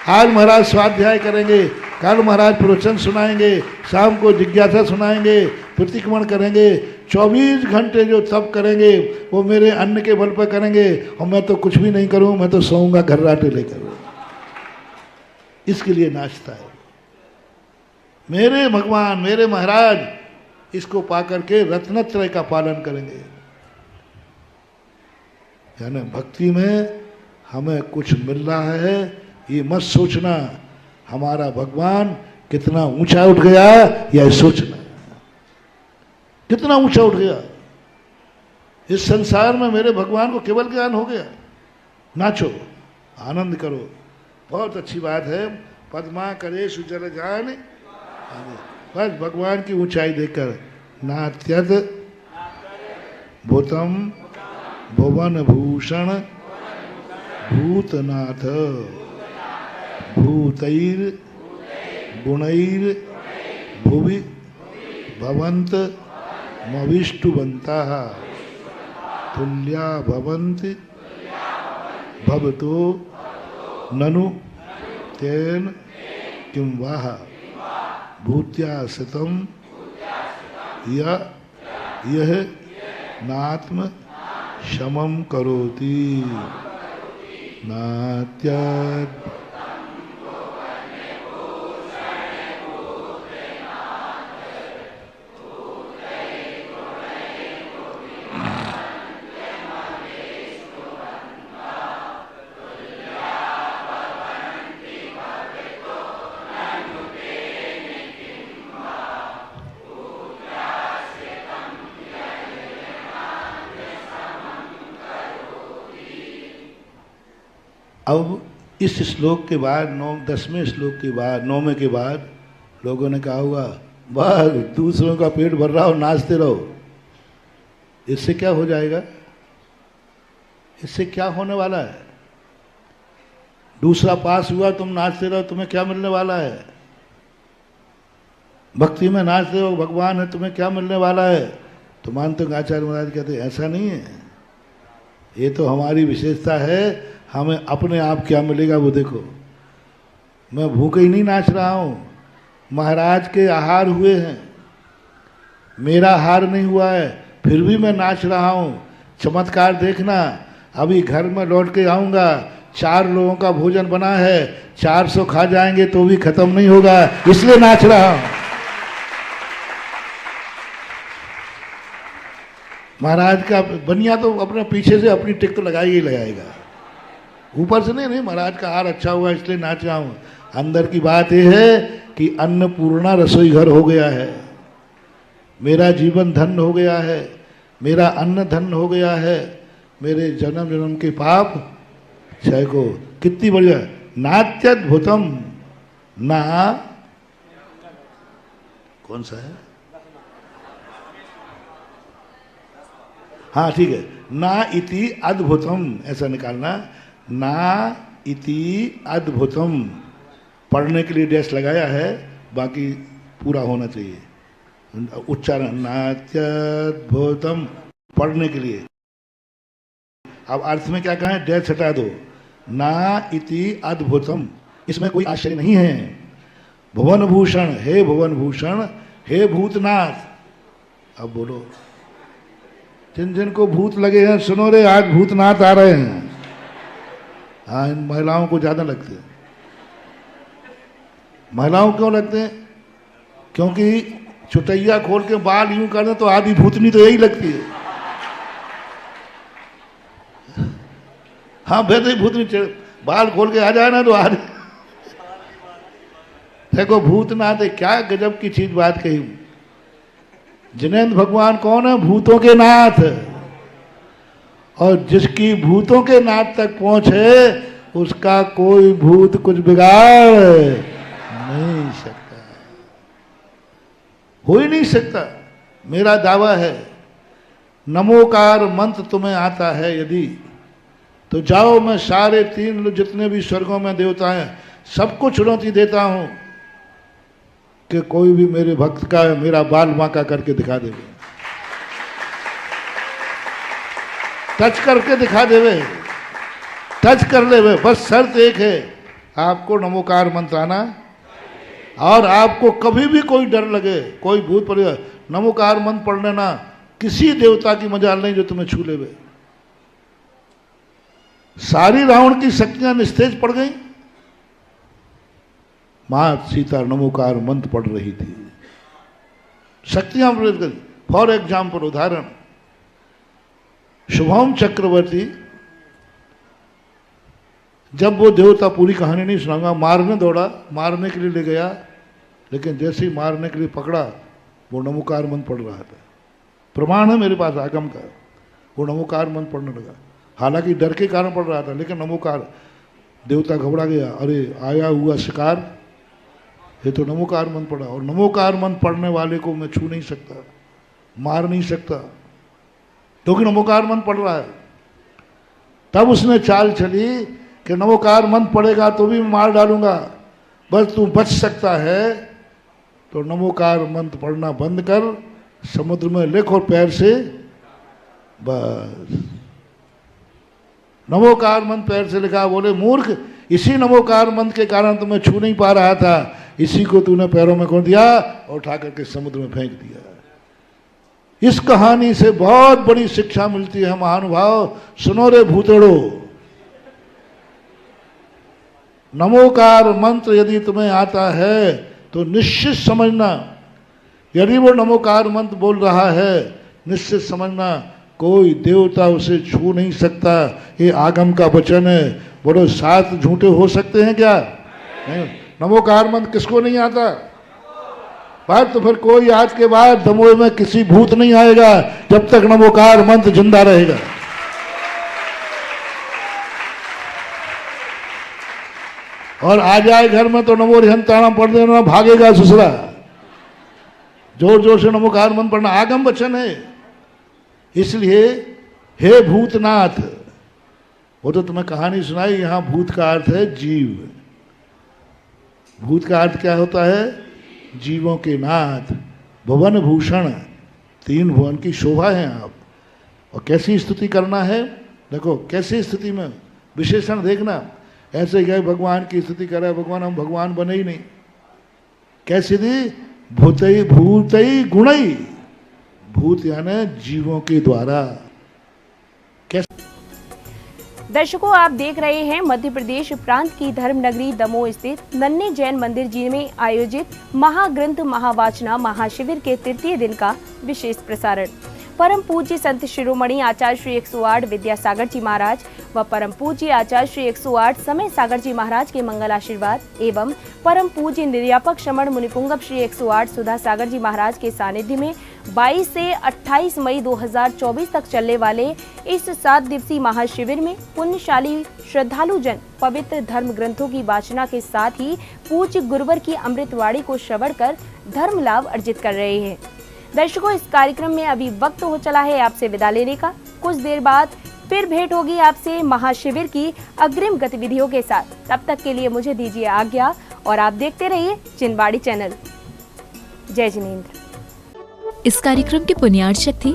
आज महाराज स्वाध्याय करेंगे, कल महाराज प्रवचन सुनाएंगे, शाम को जिज्ञासा सुनाएंगे, प्रतिक्रमण करेंगे। 24 घंटे जो तप करेंगे वो मेरे अन्न के बल पर करेंगे, और मैं तो कुछ भी नहीं करूँ, मैं तो सोऊंगा घर्राटे लेकर। इसके लिए नाचता है। मेरे भगवान, मेरे महाराज इसको पाकर के रत्नत्रय का पालन करेंगे। यानी भक्ति में हमें कुछ मिल रहा है, ये मत सोचना हमारा भगवान कितना ऊंचा उठ गया, यह सोचना कितना ऊंचा उठ गया। इस संसार में मेरे भगवान को केवल ज्ञान हो गया। नाचो, आनंद करो, बहुत अच्छी बात है। पद्मा करे सुजल जान, बस भगवान की ऊंचाई देखकर। नात्यद भूतम भुवन भूषण भूतनाथ भूतैर गुणैर भुवि भवंत मविष्टुवंता तुल्या भवन्ति भवतो ननु तेन किं वाह भूत्या सितम यह नात्म शमम करोति नात्याद। अब इस श्लोक के बाद 10वें श्लोक के बाद 9वें के बाद लोगों ने कहा होगा, बस दूसरों का पेट भर रहा हो, नाचते रहो। इससे क्या हो जाएगा? इससे क्या होने वाला है? दूसरा पास हुआ, तुम नाचते रहो, तुम्हें क्या मिलने वाला है? भक्ति में नाचते हो, भगवान है, तुम्हें क्या मिलने वाला है? तो मानते हो आचार्य महाराज कहते ऐसा नहीं है, ये तो हमारी विशेषता है, हमें अपने आप क्या मिलेगा वो देखो। मैं भूखे ही नहीं नाच रहा हूँ, महाराज के आहार हुए हैं, मेरा आहार नहीं हुआ है, फिर भी मैं नाच रहा हूँ। चमत्कार देखना, अभी घर में लौट के आऊँगा 4 लोगों का भोजन बना है, 400 खा जाएंगे तो भी खत्म नहीं होगा, इसलिए नाच रहा हूं। महाराज का बनिया तो अपने पीछे से अपनी टिक तो लगाएगा ही लगाएगा, ऊपर से नहीं। महाराज का हार अच्छा हुआ इसलिए नाच रहा हूं। अंदर की बात यह है कि अन्नपूर्णा रसोई घर हो गया है, मेरा जीवन धन्य हो गया है, मेरा अन्न धन्य हो गया है, मेरे जन्म जन्म के पाप क्षय को। कितनी बढ़िया, नात्यद्भुतम ना, कौन सा है, हाँ ठीक है, ना इति अद्भुतम, ऐसा निकालना, ना इति अद्भुतम। पढ़ने के लिए डैश लगाया है, बाकी पूरा होना चाहिए उच्चारण, नात्यद्भुतम पढ़ने के लिए। अब अर्थ में क्या कहें, डैश हटा दो, ना इति अद्भुतम, इसमें कोई आश्चर्य नहीं है। भुवन भूषण, हे भुवन भूषण, हे भूतनाथ। अब बोलो, जिन जिन को भूत लगे हैं सुनो रे, आज भूतनाथ आ रहे हैं। हाँ, इन महिलाओं को ज्यादा लगते हैं। महिलाओं क्यों लगते हैं? क्योंकि चुटैया खोल के बाल यूं कर दे तो आधी भूतनी तो यही लगती है। हाँ वैसे ही भूतनी बाल खोल के आ जाए ना तो आधी। देखो भूतनाथ है, क्या गजब की चीज बात कही। जिनेंद्र भगवान कौन है? भूतों के नाथ। और जिसकी भूतों के नाथ तक पहुंच है उसका कोई भूत कुछ बिगाड़ नहीं सकता, हो ही नहीं सकता। मेरा दावा है, नमोकार मंत्र तुम्हें आता है यदि, तो जाओ, मैं सारे 3 जितने भी स्वर्गों में देवता हैं सबको चुनौती देता हूं कि कोई भी मेरे भक्त का मेरा बाल बांका करके दिखा देवे, टच करके दिखा देवे, टच कर ले। बस शर्त एक है, आपको नमोकार मंत्र आना, और आपको कभी भी कोई डर लगे, कोई भूत पड़ेगा, नमोकार मंत्र पढ़ लेना, किसी देवता की मजाल नहीं जो तुम्हें छू लेवे। सारी रावण की शक्तियां निस्तेज पड़ गई, मां सीता नमोकार मंत्र पढ़ रही थी, शक्तियां प्रवेश करी। फॉर एग्जाम्पल, उदाहरण, शुभम चक्रवर्ती, जब वो देवता, पूरी कहानी नहीं सुनाऊंगा, मारने दौड़ा, मारने के लिए ले गया, लेकिन जैसे ही मारने के लिए पकड़ा वो नमोकार मंत्र पढ़ रहा था। प्रमाण है मेरे पास आगम का, वो नमोकार मंत्र पढ़ने लगा। हालांकि डर के कारण पढ़ रहा था, लेकिन नमोकार, देवता घबरा गया, अरे आया हुआ शिकार, ये तो नमोकार मंत्र पढ़ा, और नमोकार मंत्र पढ़ने वाले को मैं छू नहीं सकता, मार नहीं सकता, क्योंकि नमोकार मंत्र पढ़ रहा है। तब उसने चाल चली कि नमोकार मंत्र पढ़ेगा तो भी मैं मार डालूंगा, बस तू बच सकता है तो नमोकार मंत्र पढ़ना बंद कर, समुद्र में लिख और पैर से, बस नमोकार मंत्र पैर से लिखा। बोले मूर्ख, इसी नमोकार मंत्र के कारण तो मैं छू नहीं पा रहा था, इसी को तूने पैरों में खोल दिया और उठा करके समुद्र में फेंक दिया। इस कहानी से बहुत बड़ी शिक्षा मिलती है महानुभाव, सुनो रे भूतड़ो। नमोकार मंत्र यदि तुम्हें आता है तो निश्चित समझना, यदि वो नमोकार मंत्र बोल रहा है, निश्चित समझना कोई देवता उसे छू नहीं सकता। ये आगम का वचन है। बोलो 7 झूठे हो सकते हैं क्या? नहीं। नमोकार मंत्र किसको नहीं आता? बात तो फिर कोई आज के बाद दमोह में किसी भूत नहीं आएगा जब तक नमोकार मंत्र जिंदा रहेगा। और आ जाए घर में तो नमो रिहंताणम पढ़ देना, भागेगा ससुरा। जोर जोर से नमोकार मंत्र पढ़ना, आगम वचन है। इसलिए हे भूतनाथ, वो तो तुम्हें कहानी सुनाई, यहां भूत का अर्थ है जीव। भूत का अर्थ क्या होता है? जीवों के नाथ, भुवन भूषण, 3 भुवन की शोभा है आप। और कैसी स्तुति करना है, देखो कैसी स्थिति में, विशेषण देखना। ऐसे गए भगवान की स्तुति करे, भगवान हम भगवान बने ही नहीं। कैसी थी? भूतई भूतई गुणई, भूत यानी जीवों के द्वारा। कैसे? दर्शकों, आप देख रहे हैं मध्य प्रदेश प्रांत की धर्म नगरी दमोह स्थित नन्हे जैन मंदिर जी में आयोजित महाग्रंथ महावाचना महाशिविर के तृतीय दिन का विशेष प्रसारण। परम पूज्य संत शिरोमणि आचार्य श्री 108 विद्यासागर जी महाराज व परम पूज्य आचार्य श्री 108 समय सागर जी महाराज के मंगल आशीर्वाद एवं परम पूज्य निर्यापक श्रमण मुनिपुंगव श्री 108 सुधा सागर जी महाराज के सानिध्य में 22 से 28 मई 2024 तक चलने वाले इस 7 दिवसीय महाशिविर में पुण्यशाली श्रद्धालु जन पवित्र धर्म ग्रंथों की वाचना के साथ ही पूज्य गुरुवर की अमृतवाणी को श्रवण कर धर्म लाभ अर्जित कर रहे हैं। दर्शकों, इस कार्यक्रम में अभी वक्त हो चला है आपसे विदा लेने का। कुछ देर बाद फिर भेंट होगी आपसे महाशिविर की अग्रिम गतिविधियों के साथ। तब तक के लिए मुझे दीजिए आज्ञा और आप देखते रहिए जिनवाड़ी चैनल। जय जिनेंद्र। इस कार्यक्रम के पुण्यार्चक थे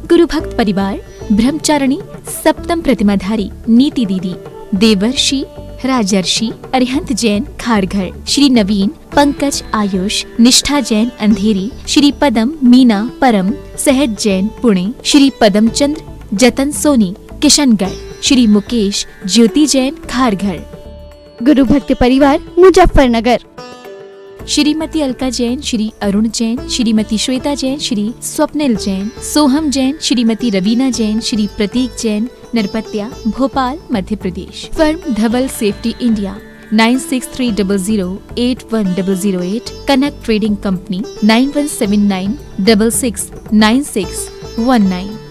गुरु भक्त परिवार ब्रह्मचारिणी सप्तम प्रतिमाधारी नीति दीदी, देवर्षि राजर्षि अरिहंत जैन खारघर, श्री नवीन पंकज आयुष निष्ठा जैन अंधेरी, श्री पदम मीना परम सहज जैन पुणे, श्री पदम चंद्र जतन सोनी किशनगढ़, श्री मुकेश ज्योति जैन खारघर, गुरु भक्त परिवार मुजफ्फरनगर, श्रीमती अलका जैन, श्री अरुण जैन, श्रीमती श्वेता जैन, श्री स्वप्निल जैन, सोहम जैन, श्रीमती रवीना जैन, श्री प्रतीक जैन नरपत्या भोपाल मध्य प्रदेश। फर्म धवल सेफ्टी इंडिया 9630081008, कनक ट्रेडिंग कंपनी 9179669619।